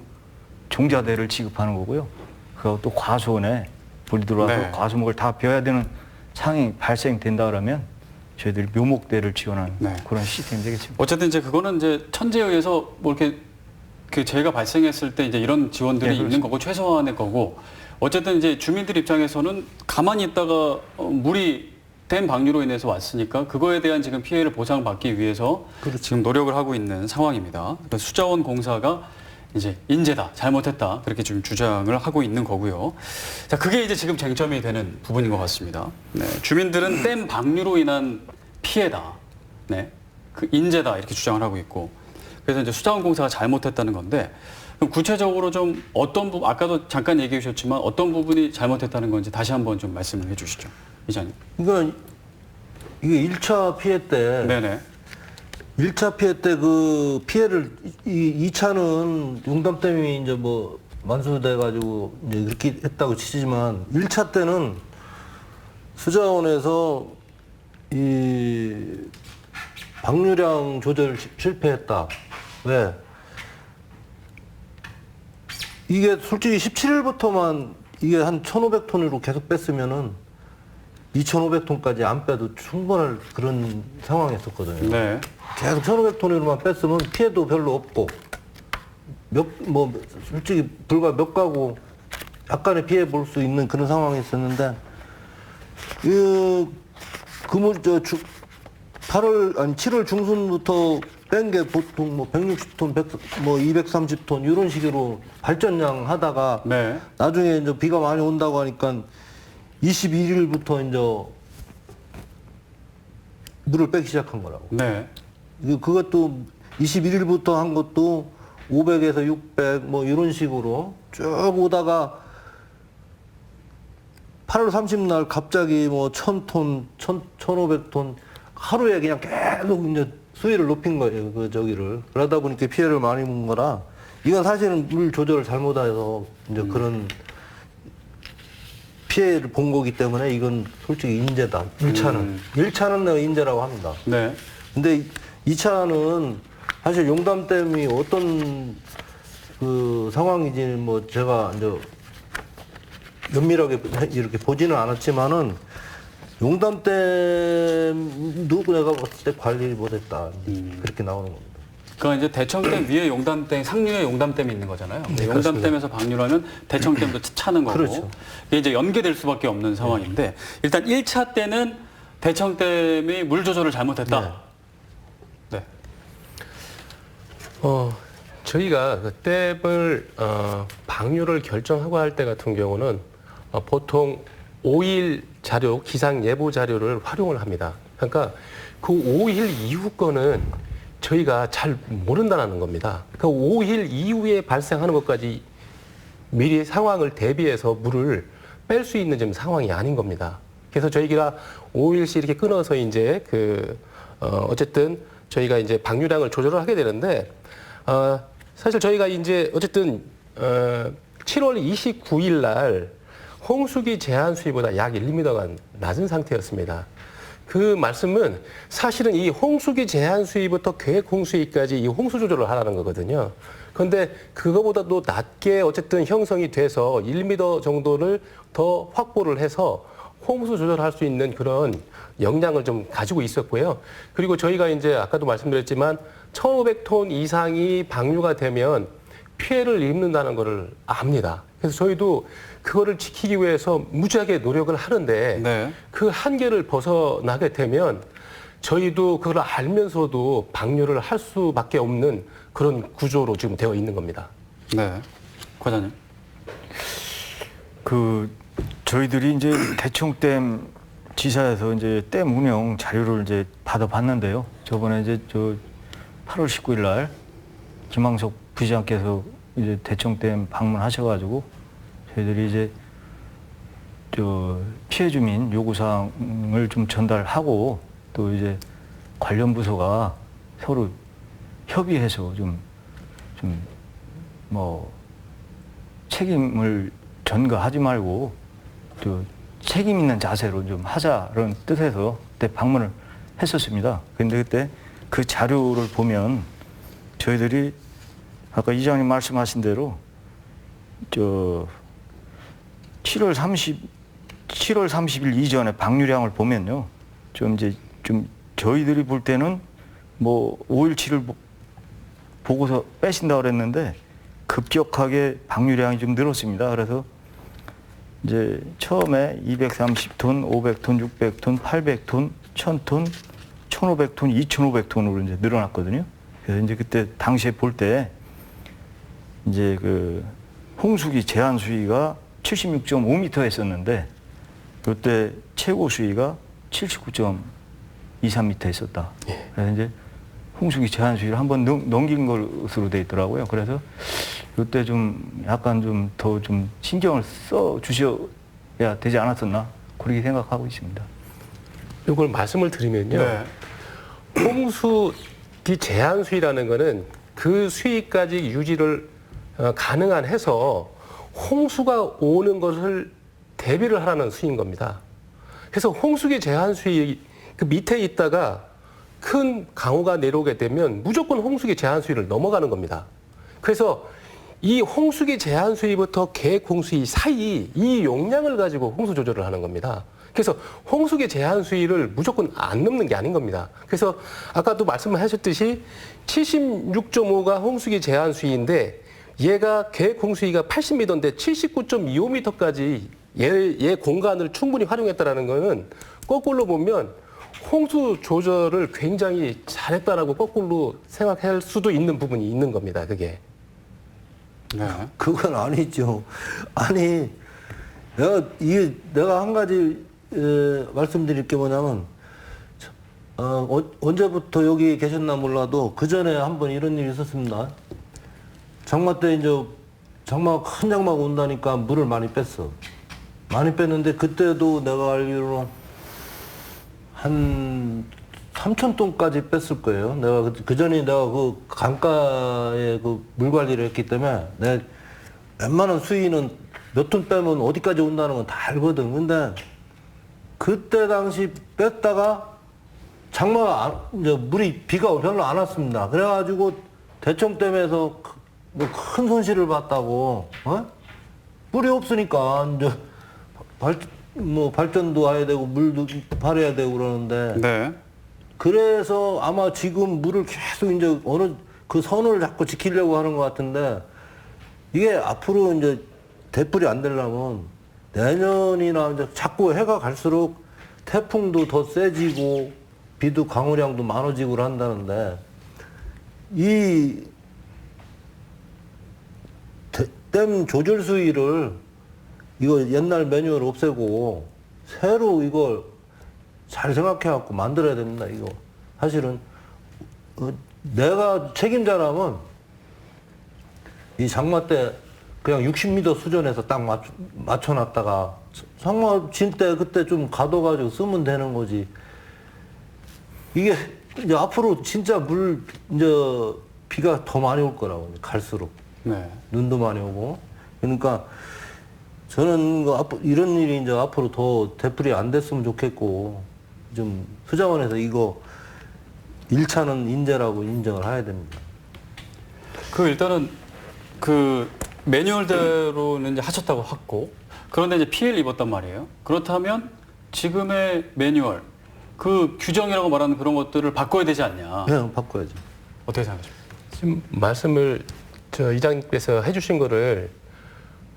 종자대를 지급하는 거고요. 그리고 또 과수원에 물이 들어와서 네. 과수목을 다 베어야 되는 상황이 발생된다 그러면 저희들이 묘목대를 지원하는 네. 그런 시스템이 되겠습니다. 어쨌든 이제 그거는 이제 천재에 의해서 뭐 이렇게 그 재해가 발생했을 때 이제 이런 지원들이 네, 있는 거고 최소한의 거고 어쨌든 이제 주민들 입장에서는 가만히 있다가 물이 댐 방류로 인해서 왔으니까 그거에 대한 지금 피해를 보상받기 위해서 지금 노력을 하고 있는 상황입니다. 그러니까 수자원 공사가 이제 인재다, 잘못했다 그렇게 지금 주장을 하고 있는 거고요. 자, 그게 이제 지금 쟁점이 되는 부분인 것 같습니다. 네, 주민들은 댐 방류로 인한 피해다, 네, 그 인재다 이렇게 주장을 하고 있고, 그래서 이제 수자원 공사가 잘못했다는 건데, 그럼 구체적으로 좀 어떤 부분, 아까도 잠깐 얘기해 주셨지만 어떤 부분이 잘못했다는 건지 다시 한번 좀 말씀을 해주시죠, 이장님. 그러니까 이게 1차 피해 때. 네네. 1차 피해 때 그 피해를, 2차는 용담댐이 이제 뭐 만수돼가지고 이제 이렇게 했다고 치지만 1차 때는 수자원에서 이 방류량 조절 실패했다. 왜? 이게 솔직히 17일부터만 이게 한 1,500톤으로 계속 뺐으면은 2,500톤까지 안 빼도 충분할 그런 상황이었었거든요. 네. 계속 1,500톤으로만 뺐으면 피해도 별로 없고 솔직히 불과 몇 가구 약간의 피해 볼 수 있는 그런 상황이 있었는데 7월 중순부터 뺀 게 보통 뭐 160톤, 230톤 이런 식으로 발전량 하다가 네. 나중에 이제 비가 많이 온다고 하니까 21일부터 이제 물을 빼기 시작한 거라고. 네. 그것도 21일부터 한 것도 500에서 600 뭐 이런 식으로 쭉 오다가 8월 30날 갑자기 뭐 1,000톤, 1,500톤 하루에 그냥 계속 이제 수위를 높인 거예요. 그러다 보니까 피해를 많이 본 거라 이건 사실은 물 조절을 잘못해서 이제 그런 피해를 본 거기 때문에 이건 솔직히 인재다. 1차는. 1차는 내가 인재라고 합니다. 네. 근데 2차는 사실 용담댐이 어떤 그 상황인지 뭐 제가 이제 면밀하게 이렇게 보지는 않았지만은 용담댐도 내가 봤을 때 관리를 못했다. 그렇게 나오는 겁니다. 그러니까 이제 대청댐 위에 용담댐, 상류에 용담댐이 있는 거잖아요. 네, 용담댐에서 방류하면 대청댐도 차는 거고. 그렇죠. 이게 이제 연계될 수밖에 없는 상황인데 일단 1차 때는 대청댐이 물 조절을 잘못했다. 네. 저희가 그 댐을 방류를 결정하고 할 때 같은 경우는 보통 5일 자료, 기상 예보 자료를 활용을 합니다. 그러니까 그 5일 이후 거는 저희가 잘 모른다는 겁니다. 그 5일 이후에 발생하는 것까지 미리 상황을 대비해서 물을 뺄 수 있는 지금 상황이 아닌 겁니다. 그래서 저희가 5일씩 이렇게 끊어서 이제 어쨌든 저희가 이제 방류량을 조절을 하게 되는데, 사실 저희가 이제 어쨌든 7월 29일 날 홍수기 제한 수위보다 약 1m가 낮은 상태였습니다. 그 말씀은 사실은 이 홍수기 제한 수위부터 계획 홍수위까지 이 홍수 조절을 하라는 거거든요. 그런데 그거보다도 낮게 어쨌든 형성이 돼서 1m 정도를 더 확보를 해서 홍수 조절할 수 있는 그런 역량을 좀 가지고 있었고요. 그리고 저희가 이제 아까도 말씀드렸지만 1,500톤 이상이 방류가 되면 피해를 입는다는 거를 압니다. 그래서 저희도 그거를 지키기 위해서 무지하게 노력을 하는데 네. 그 한계를 벗어나게 되면 저희도 그걸 알면서도 방류를 할 수밖에 없는 그런 구조로 지금 되어 있는 겁니다. 네. 과장님. 저희들이 이제 대청댐 지사에서 이제 댐 운영 자료를 이제 받아봤는데요. 저번에 이제 8월 19일 날 김항석 부시장께서 이제 대청댐 방문하셔가지고 저희들이 이제 피해 주민 요구사항을 좀 전달하고 또 이제 관련 부서가 서로 협의해서 좀 책임을 전가하지 말고 또 책임 있는 자세로 좀 하자는 뜻에서 그때 방문을 했었습니다. 근데 그때 그 자료를 보면 저희들이 아까 이장님 말씀하신 대로 7월 30일 이전에 방류량을 보면요. 좀 저희들이 볼 때는 뭐 5일치를 보고서 빼신다 그랬는데 급격하게 방류량이 좀 늘었습니다. 그래서 이제 처음에 230톤, 500톤, 600톤, 800톤, 1000톤, 1500톤, 2500톤으로 이제 늘어났거든요. 그래서 이제 그때 당시에 볼 때 이제 그 홍수기 제한 수위가 76.5m 했었는데 그때 최고 수위가 79.23m 했었다. 그래서 이제 홍수기 제한 수위를 한번 넘긴 것으로 돼 있더라고요. 그래서 이때 좀 약간 좀 더 좀 신경을 써 주셔야 되지 않았었나 그렇게 생각하고 있습니다. 이걸 말씀을 드리면요. 네. 홍수기 제한 수위라는 거는 그 수위까지 유지를 가능한 해서 홍수가 오는 것을 대비를 하라는 수위인 겁니다. 그래서 홍수기 제한 수위 그 밑에 있다가 큰 강우가 내려오게 되면 무조건 홍수기 제한 수위를 넘어가는 겁니다. 그래서 이 홍수기 제한 수위부터 계획 홍수위 사이 이 용량을 가지고 홍수 조절을 하는 겁니다. 그래서 홍수기 제한 수위를 무조건 안 넘는 게 아닌 겁니다. 그래서 아까도 말씀하셨듯이 76.5가 홍수기 제한 수위인데 얘가 계획 홍수위가 80m인데 79.25m까지 얘 공간을 충분히 활용했다라는 거는 거꾸로 보면 홍수 조절을 굉장히 잘했다라고 거꾸로 생각할 수도 있는 부분이 있는 겁니다. 그게. 네. 그건 아니죠. 아니 내가 한 가지 말씀드릴 게 뭐냐면 언제부터 여기 계셨나 몰라도 그 전에 한번 이런 일이 있었습니다. 장마 때 이제 큰 장마가 온다니까 물을 많이 뺐어. 많이 뺐는데 그때도 내가 알기로는 한 3,000톤까지 뺐을 거예요. 내가 그 전에 내가 그 강가에 그 물 관리를 했기 때문에 내가 웬만한 수위는 몇 톤 빼면 어디까지 온다는 건 다 알거든. 근데 그때 당시 뺐다가 이제 비가 별로 안 왔습니다. 그래가지고 대청댐에서 뭐 큰 손실을 봤다고, 물이 없으니까 이제 발전도 와야 되고 물도 발해야 되고 그러는데. 네. 그래서 아마 지금 물을 계속 이제 그 선을 자꾸 지키려고 하는 것 같은데 이게 앞으로 이제 대풀이 안 되려면 내년이나 이제 자꾸 해가 갈수록 태풍도 더 세지고 비도 강우량도 많아지고 한다는데 이 댐 조절 수위를 이거 옛날 매뉴얼 없애고 새로 이걸 잘 생각해갖고 만들어야 됩니다. 이거 사실은 내가 책임자라면 이 장마 때 그냥 60m 수준에서 딱 맞춰놨다가 장마 진 때 그때 좀 가둬가지고 쓰면 되는 거지. 이게 이제 앞으로 진짜 이제 비가 더 많이 올 거라고 갈수록. 네. 눈도 많이 오고. 그러니까 저는 이런 일이 이제 앞으로 더 되풀이 안 됐으면 좋겠고 좀 수자원에서 이거 1차는 인재라고 인정을 해야 됩니다. 일단은 그 매뉴얼대로는 이제 하셨다고 하고 그런데 이제 피해를 입었단 말이에요. 그렇다면 지금의 매뉴얼 그 규정이라고 말하는 그런 것들을 바꿔야 되지 않냐? 네, 바꿔야죠. 어떻게 생각하십니까? 지금 말씀을 이장님께서 해주신 거를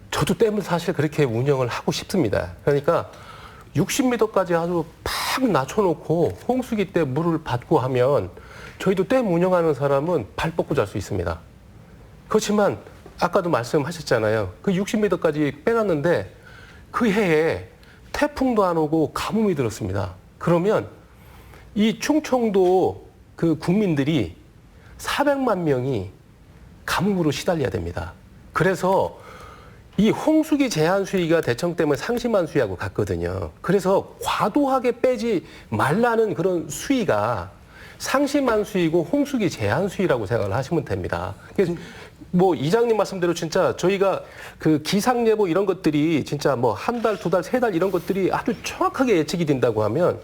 저도 댐을 사실 그렇게 운영을 하고 싶습니다. 그러니까 60m까지 아주 팍 낮춰놓고 홍수기 때 물을 받고 하면 저희도 댐 운영하는 사람은 발 뻗고 잘 수 있습니다. 그렇지만 아까도 말씀하셨잖아요. 그 60m까지 빼놨는데 그 해에 태풍도 안 오고 가뭄이 들었습니다. 그러면 이 충청도 그 국민들이 400만 명이 가뭄으로 시달려야 됩니다. 그래서 이 홍수기 제한 수위가 대청댐을 상심한 수위하고 같거든요. 그래서 과도하게 빼지 말라는 그런 수위가 상심한 수위고 홍수기 제한 수위라고 생각을 하시면 됩니다. 그래서 뭐 이장님 말씀대로 진짜 저희가 그 기상 예보 이런 것들이 진짜 뭐 한 달, 두 달, 세 달 이런 것들이 아주 정확하게 예측이 된다고 하면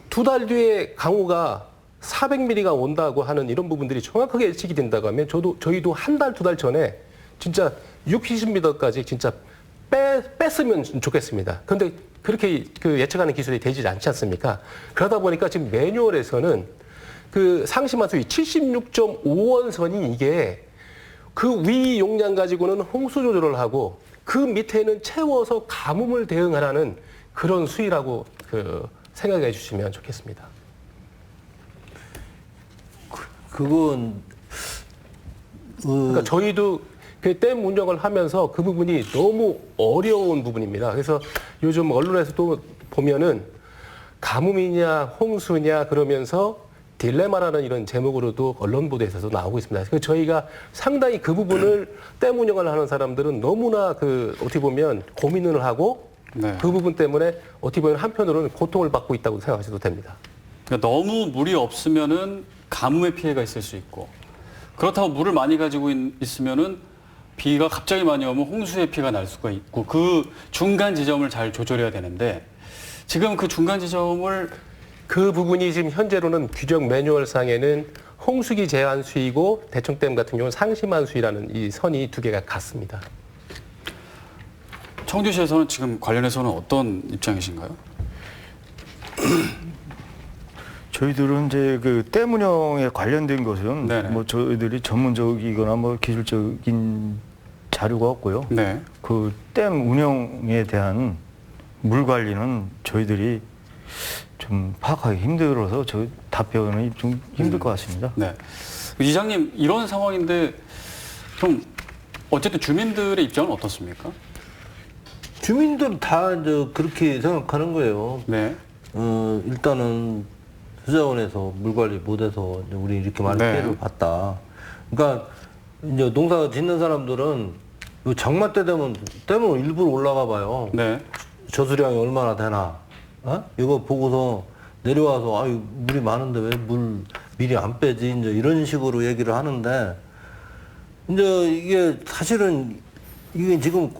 2달 뒤에 강우가 400mm가 온다고 하는 이런 부분들이 정확하게 예측이 된다고 하면 저희도 한 달, 두 달 전에 진짜 60mm까지 진짜 뺐으면 좋겠습니다. 그런데 그렇게 그 예측하는 기술이 되지 않지 않습니까? 그러다 보니까 지금 매뉴얼에서는 그 상심한 수위 76.5원선이 이게 그 위 용량 가지고는 홍수 조절을 하고 그 밑에는 채워서 가뭄을 대응하라는 그런 수위라고 생각해 주시면 좋겠습니다. 그건 그러니까 저희도 그 댐 운영을 하면서 그 부분이 너무 어려운 부분입니다. 그래서 요즘 언론에서도 보면은 가뭄이냐 홍수냐 그러면서 딜레마라는 이런 제목으로도 언론 보도에서도 나오고 있습니다. 그래서 저희가 상당히 그 부분을 댐 운영을 하는 사람들은 너무나 어떻게 보면 고민을 하고 네. 그 부분 때문에 어떻게 보면 한편으로는 고통을 받고 있다고 생각하셔도 됩니다. 그러니까 너무 물이 없으면은 가뭄의 피해가 있을 수 있고 그렇다고 물을 많이 가지고 있으면은 비가 갑자기 많이 오면 홍수의 피해가 날 수가 있고 그 중간 지점을 잘 조절해야 되는데 지금 그 중간 지점을 그 부분이 지금 현재로는 규정 매뉴얼상에는 홍수기 제한 수위고 대청댐 같은 경우는 상심한 수위라는 이 선이 두 개가 같습니다. 청주시에서는 지금 관련해서는 어떤 입장이신가요? 저희들은 이제 그 댐 운영에 관련된 것은 네네. 뭐 저희들이 전문적이거나 뭐 기술적인 자료가 없고요. 네. 그 댐 운영에 대한 물 관리는 저희들이 좀 파악하기 힘들어서 저 답변이 좀 힘들 것 같습니다. 네. 이장님 이런 상황인데 좀 어쨌든 주민들의 입장은 어떻습니까? 주민들은 다 이제 그렇게 생각하는 거예요. 네. 일단은 수자원에서 물 관리 못해서 이제 우리 이렇게 많은 네. 피해를 봤다. 그러니까 이제 농사 짓는 사람들은 요 장마 때 되면 댐으로 일부러 올라가 봐요. 네. 저수량이 얼마나 되나. 이거 보고서 내려와서 아유 물이 많은데 왜 물 미리 안 빼지 이제 이런 식으로 얘기를 하는데 이제 이게 사실은 이게 지금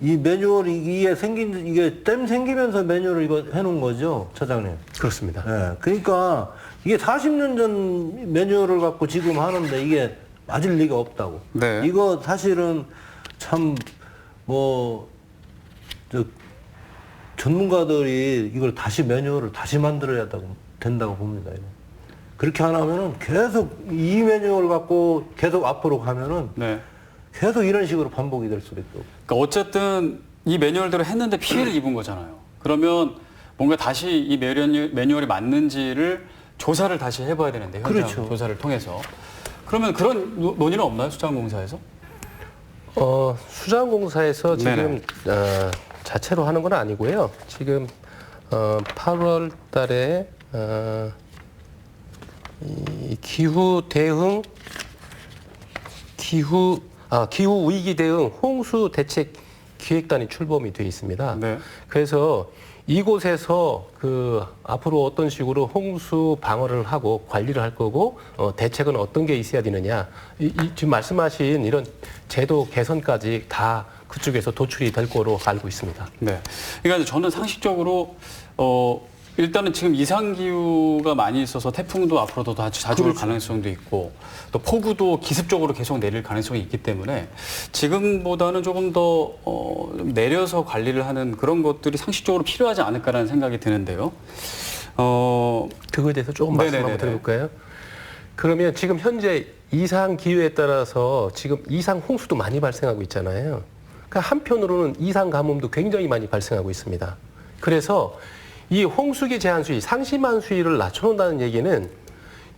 이 매뉴얼이 이게 댐 생기면서 매뉴얼을 이거 해놓은 거죠, 차장님? 그렇습니다. 네, 그러니까 이게 40년 전 매뉴얼을 갖고 지금 하는데 이게 맞을 리가 없다고. 네. 이거 사실은 참 전문가들이 이걸 다시 매뉴얼을 다시 만들어야 된다고 봅니다. 이거. 그렇게 안 하면은 계속 이 매뉴얼 갖고 계속 앞으로 가면은 네. 계속 이런 식으로 반복이 될 수밖에 없고. 그러니까 어쨌든 이 매뉴얼대로 했는데 피해를 입은 거잖아요. 그러면 뭔가 다시 이 매뉴얼이 맞는지를 조사를 다시 해봐야 되는데 현장 그렇죠. 조사를 통해서. 그러면 그런 논의는 없나요? 수자원공사에서? 수자원공사에서 지금 자체로 하는 건 아니고요. 지금 8월 달에 이 기후 위기 대응 홍수 대책 기획단이 출범이 되어 있습니다. 네. 그래서 이곳에서 앞으로 어떤 식으로 홍수 방어를 하고 관리를 할 거고 대책은 어떤 게 있어야 되느냐 지금 말씀하신 이런 제도 개선까지 다 그쪽에서 도출이 될 거로 알고 있습니다. 네. 그러니까 저는 상식적으로 일단은 지금 이상기후가 많이 있어서 태풍도 앞으로도 자주 올 가능성도 있고 또 폭우도 기습적으로 계속 내릴 가능성이 있기 때문에 지금보다는 조금 더 내려서 관리를 하는 그런 것들이 상식적으로 필요하지 않을까라는 생각이 드는데요. 그거에 대해서 조금 말씀 한번 드려볼까요? 그러면 지금 현재 이상기후에 따라서 지금 이상 홍수도 많이 발생하고 있잖아요. 그러니까 한편으로는 이상 가뭄도 굉장히 많이 발생하고 있습니다. 그래서 이 홍수기 제한 수위, 상심한 수위를 낮춰놓는다는 얘기는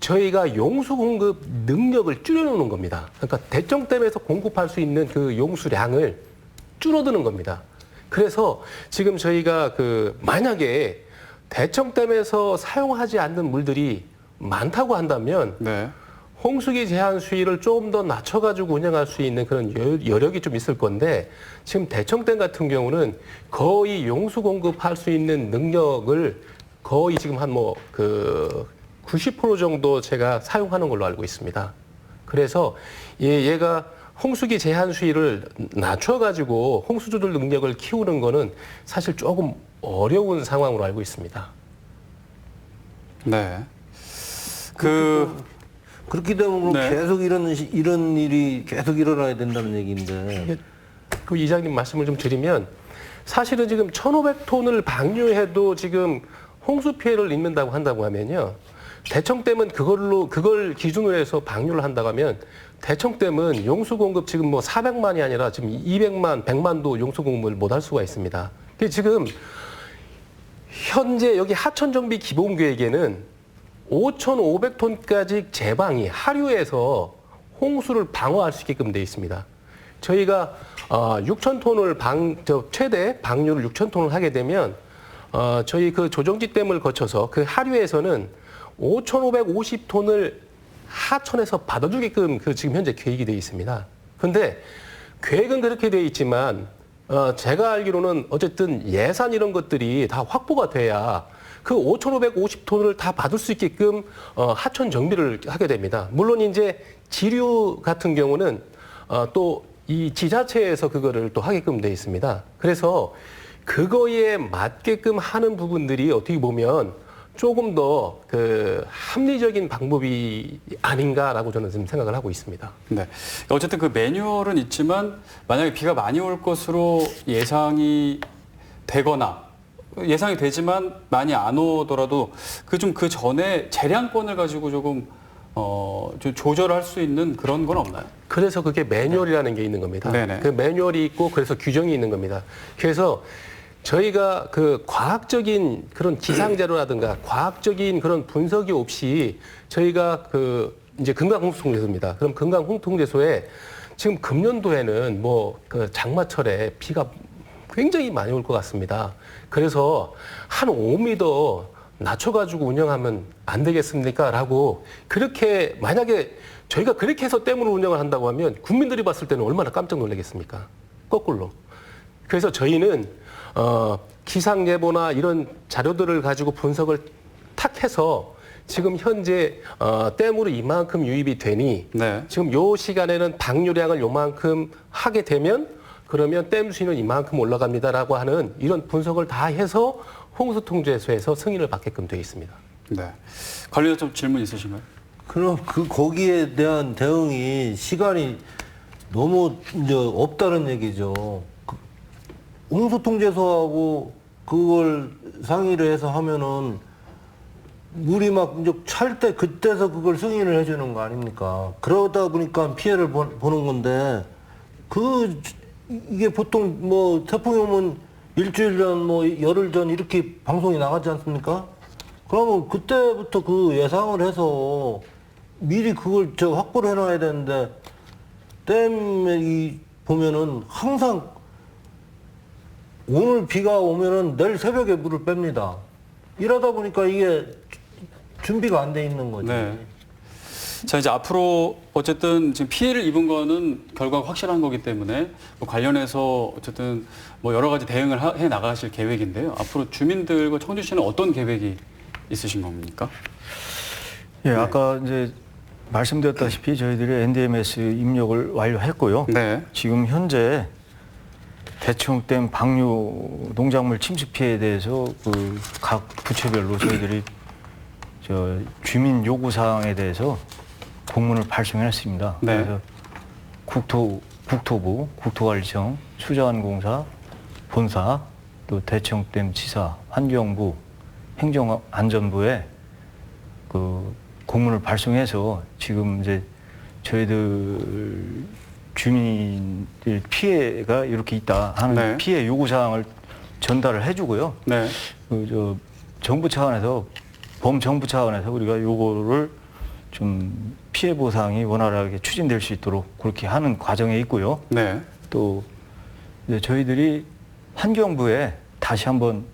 저희가 용수 공급 능력을 줄여놓는 겁니다. 그러니까 대청댐에서 공급할 수 있는 그 용수량을 줄어드는 겁니다. 그래서 지금 저희가 만약에 대청댐에서 사용하지 않는 물들이 많다고 한다면 네. 홍수기 제한 수위를 조금 더 낮춰가지고 운영할 수 있는 그런 여력이 좀 있을 건데 지금 대청댐 같은 경우는 거의 용수 공급할 수 있는 능력을 거의 지금 한 90% 정도 제가 사용하는 걸로 알고 있습니다. 그래서 얘가 홍수기 제한 수위를 낮춰가지고 홍수 조절 능력을 키우는 거는 사실 조금 어려운 상황으로 알고 있습니다. 네. 그렇게 되면 그럼 네. 계속 이런 일이 계속 일어나야 된다는 얘기인데. 그 이장님 말씀을 좀 드리면 사실은 지금 1,500톤을 방류해도 지금 홍수 피해를 입는다고 한다고 하면요. 대청댐은 그걸 기준으로 해서 방류를 한다고 하면 대청댐은 용수 공급 지금 뭐 400만이 아니라 지금 200만, 100만도 용수 공급을 못 할 수가 있습니다. 지금 현재 여기 하천정비 기본계획에는 5,500톤까지 제방이 하류에서 홍수를 방어할 수 있게끔 되어 있습니다. 저희가 6,000톤을 최대 방류를 6,000톤을 하게 되면 저희 그 조정지 댐을 거쳐서 그 하류에서는 5,550톤을 하천에서 받아주게끔 지금 현재 계획이 되어 있습니다. 그런데 계획은 그렇게 되어 있지만 제가 알기로는 어쨌든 예산 이런 것들이 다 확보가 돼야 그 5,550톤을 다 받을 수 있게끔 하천 정비를 하게 됩니다. 물론 이제 지류 같은 경우는 또 이 지자체에서 그거를 또 하게끔 돼 있습니다. 그래서 그거에 맞게끔 하는 부분들이 어떻게 보면 조금 더 그 합리적인 방법이 아닌가라고 저는 지금 생각을 하고 있습니다. 네. 어쨌든 그 매뉴얼은 있지만 만약에 비가 많이 올 것으로 예상이 되거나 예상이 되지만 많이 안 오더라도 그 전에 재량권을 가지고 조금 좀 조절할 수 있는 그런 건 없나요? 그래서 그게 매뉴얼이라는 게 있는 겁니다. 네네. 그 매뉴얼이 있고 그래서 규정이 있는 겁니다. 그래서 저희가 그 과학적인 그런 기상자료라든가 과학적인 그런 분석이 없이 저희가 그 이제 금강홍수통제소입니다. 그럼 금강홍수통제소에 지금 금년도에는 뭐 그 장마철에 비가 굉장히 많이 올 것 같습니다. 그래서 한 5m 낮춰가지고 운영하면 안 되겠습니까? 라고 그렇게 만약에 저희가 그렇게 해서 댐으로 운영을 한다고 하면 국민들이 봤을 때는 얼마나 깜짝 놀라겠습니까? 거꾸로. 그래서 저희는 기상 예보나 이런 자료들을 가지고 분석을 탁 해서 지금 현재 댐으로 이만큼 유입이 되니 네. 지금 요 시간에는 방류량을 요만큼 하게 되면 그러면 댐 수위는 이만큼 올라갑니다라고 하는 이런 분석을 다 해서 홍수통제소에서 승인을 받게끔 되어 있습니다. 네. 관련해서 좀 질문 있으신가요? 그럼 거기에 대한 대응이 시간이 너무 이제 없다는 얘기죠. 홍수통제소하고 그걸 상의를 해서 하면은 물이 막 이제 찰 때 그때서 그걸 승인을 해주는 거 아닙니까? 그러다 보니까 피해를 보는 건데 이게 보통 뭐 태풍이 오면 일주일 전, 뭐 열흘 전 이렇게 방송이 나가지 않습니까? 그러면 그때부터 그 예상을 해서 미리 그걸 확보를 해놔야 되는데 댐에 보면은 항상 오늘 비가 오면은 내일 새벽에 물을 뺍니다. 이러다 보니까 이게 준비가 안 돼 있는 거죠. 네. 자, 이제 앞으로 어쨌든 지금 피해를 입은 거는 결과가 확실한 거기 때문에 뭐 관련해서 어쨌든 뭐 여러 가지 대응을 해 나가실 계획인데요. 앞으로 주민들과 청주시는 어떤 계획이 있으신 겁니까? 예, 아까 이제 말씀드렸다시피 저희들이 NDMS 입력을 완료했고요. 네. 지금 현재 대청댐 방류 농작물 침수 피해에 대해서 그 각 부처별로 저희들이 주민 요구 사항에 대해서 공문을 발송했습니다. 네. 그래서 국토부, 국토관리청, 수자원공사, 본사, 또 대청댐 지사, 환경부, 행정안전부에 그 공문을 발송해서 지금 이제 저희들 주민들 피해가 이렇게 있다 하는 네. 피해 요구 사항을 전달을 해주고요. 네. 정부 차원에서 범정부 차원에서 우리가 요거를 좀 피해 보상이 원활하게 추진될 수 있도록 그렇게 하는 과정에 있고요. 네. 또 이제 저희들이 환경부에 다시 한번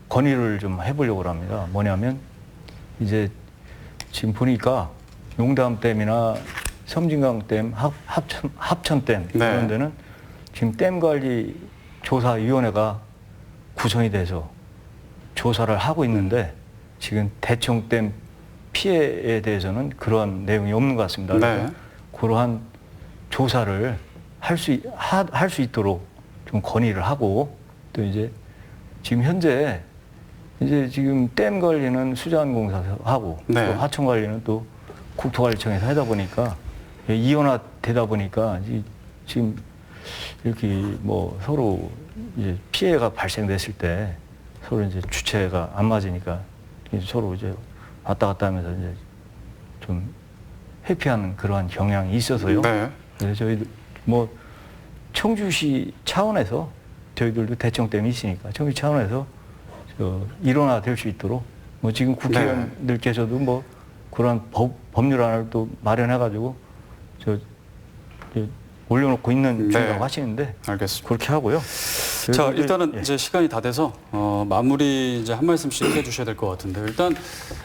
건의를 좀 해보려고 합니다. 뭐냐면 이제 지금 보니까 용담댐이나 섬진강댐, 합천댐 네. 이런 데는 지금 댐관리조사위원회가 구성이 돼서 조사를 하고 있는데 지금 대청댐 피해에 대해서는 그런 내용이 없는 것 같습니다. 네. 그래서 그러한 조사를 할 수 있도록 좀 건의를 하고 또 이제 지금 현재 이제 지금 댐 관리는 수자원공사에서 하고 또 하천 관리는 또 국토관리청에서 하다 보니까 이원화 되다 보니까 지금 이렇게 뭐 서로 이제 피해가 발생됐을 때 서로 이제 주체가 안 맞으니까 서로 이제 왔다 갔다 하면서 이제 좀 회피하는 그러한 경향이 있어서요. 그래서 저희 뭐 청주시 차원에서 저희들도 대청댐이 있으니까 청주 차원에서 일원화 될 수 있도록 뭐 지금 국회의원들께서도 뭐 그런 법률안을 또 마련해가지고 올려놓고 있는 중이라고 하시는데 알겠습니다. 그렇게 하고요. 자, 일단은 이제 시간이 다 돼서 마무리 이제 한 말씀씩 해주셔야 될 것 같은데 일단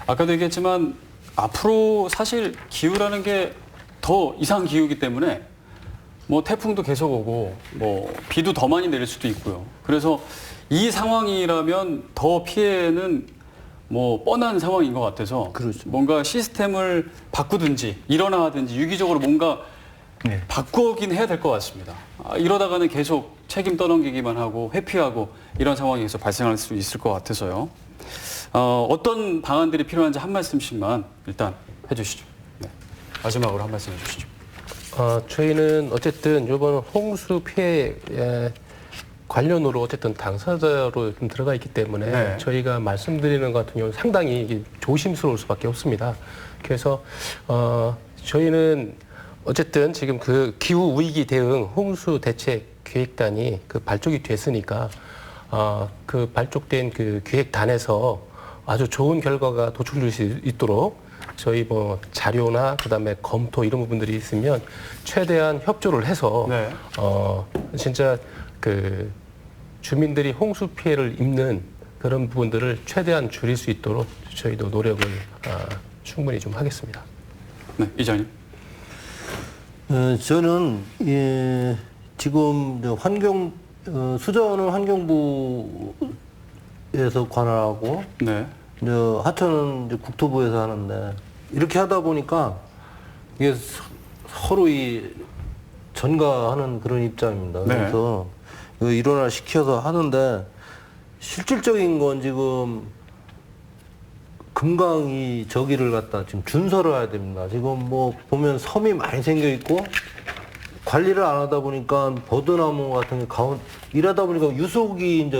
아까도 얘기했지만 앞으로 사실 기후라는 게 더 이상 기후이기 때문에 뭐 태풍도 계속 오고 뭐 비도 더 많이 내릴 수도 있고요. 그래서 이 상황이라면 더 피해는 뭐 뻔한 상황인 것 같아서 뭔가 시스템을 바꾸든지 일어나든지 유기적으로 뭔가 바꾸긴 해야 될 것 같습니다. 이러다가는 계속 책임 떠넘기기만 하고 회피하고 이런 상황이 계속 발생할 수 있을 것 같아서요. 어떤 방안들이 필요한지 한 말씀씩만 일단 해주시죠. 네. 마지막으로 한 말씀 해주시죠. 저희는 어쨌든 이번 홍수 피해 관련으로 어쨌든 당사자로 좀 들어가 있기 때문에 저희가 말씀드리는 것 같은 경우는 상당히 조심스러울 수밖에 없습니다. 그래서 저희는 어쨌든 지금 그 기후 위기 대응 홍수 대책 기획단이 그 발족이 됐으니까 그 발족된 그 기획단에서 아주 좋은 결과가 도출될 수 있도록 저희 뭐 자료나 그다음에 검토 이런 부분들이 있으면 최대한 협조를 해서 진짜 그 주민들이 홍수 피해를 입는 그런 부분들을 최대한 줄일 수 있도록 저희도 노력을 충분히 좀 하겠습니다. 네, 이장님. 저는 지금 수자원은 환경부에서 관할하고 하천은 이제 국토부에서 하는데 이렇게 하다 보니까 이게 서로 전가하는 그런 입장입니다. 그래서 이거 일원화 시켜서 하는데 실질적인 건 지금 금강이 저기를 갖다 지금 준설을 해야 됩니다. 지금 뭐 보면 섬이 많이 생겨 있고 관리를 안 하다 보니까 버드나무 같은 게 일하다 보니까 유속이 이제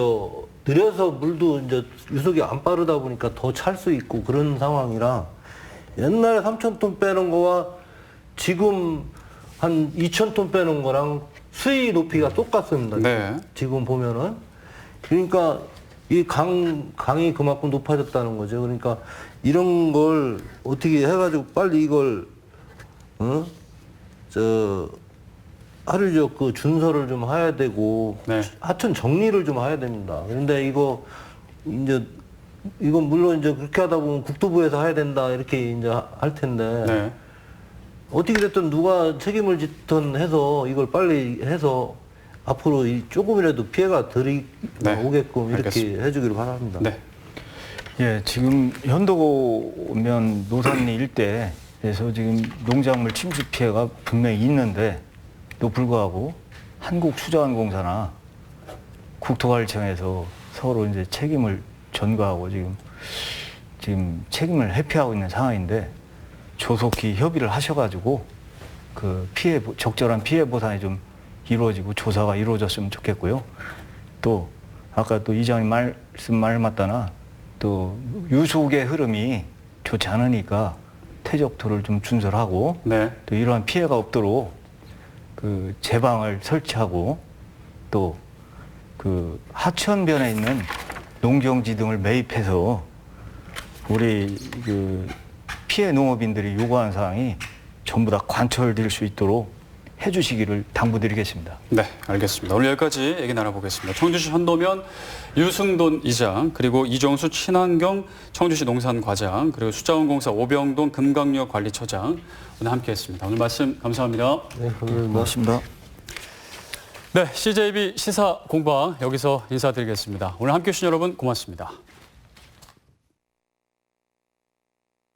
느려서 물도 이제 유속이 안 빠르다 보니까 더 찰 수 있고 그런 상황이라 옛날에 3,000톤 빼는 거와 지금 한 2,000톤 빼는 거랑 수위 높이가 똑같습니다. 지금 보면은. 그러니까 이 강이 그만큼 높아졌다는 거죠. 그러니까 이런 걸 어떻게 해가지고 빨리 이걸, 하루적 그 준설을 좀 해야 되고, 하천 정리를 좀 해야 됩니다. 그런데 이건 물론 이제 그렇게 하다 보면 국토부에서 해야 된다, 이렇게 이제 할 텐데, 어떻게 됐든 누가 책임을 짓든 해서 이걸 빨리 해서 앞으로 조금이라도 피해가 덜 오게끔 이렇게 해주기를 바랍니다. 예, 지금 현도면 노산리 일대에서 지금 농작물 침수 피해가 분명히 있는데도 불구하고 한국수자원공사나 국토관리청에서 서로 이제 책임을 전가하고 지금 책임을 회피하고 있는 상황인데 조속히 협의를 하셔가지고 그 적절한 피해 보상이 좀 이루어지고 조사가 이루어졌으면 좋겠고요. 또 아까 또 이장님 말 맞다나 또 유속의 흐름이 좋지 않으니까 퇴적토를 좀 준설하고 또 이러한 피해가 없도록 그 제방을 설치하고 또 그 하천변에 있는 농경지 등을 매입해서 우리 그 피해 농업인들이 요구하는 사항이 전부 다 관철될 수 있도록 해주시기를 당부드리겠습니다. 네, 알겠습니다. 오늘 여기까지 얘기 나눠보겠습니다. 청주시 현도면 유승돈 이장, 그리고 이정수 친환경 청주시 농산과장, 그리고 수자원공사 오병동 금강역 관리처장 오늘 함께했습니다. 오늘 말씀 감사합니다. 네, 고맙습니다. 네, CJB 시사 공방 여기서 인사드리겠습니다. 오늘 함께해 주신 여러분 고맙습니다.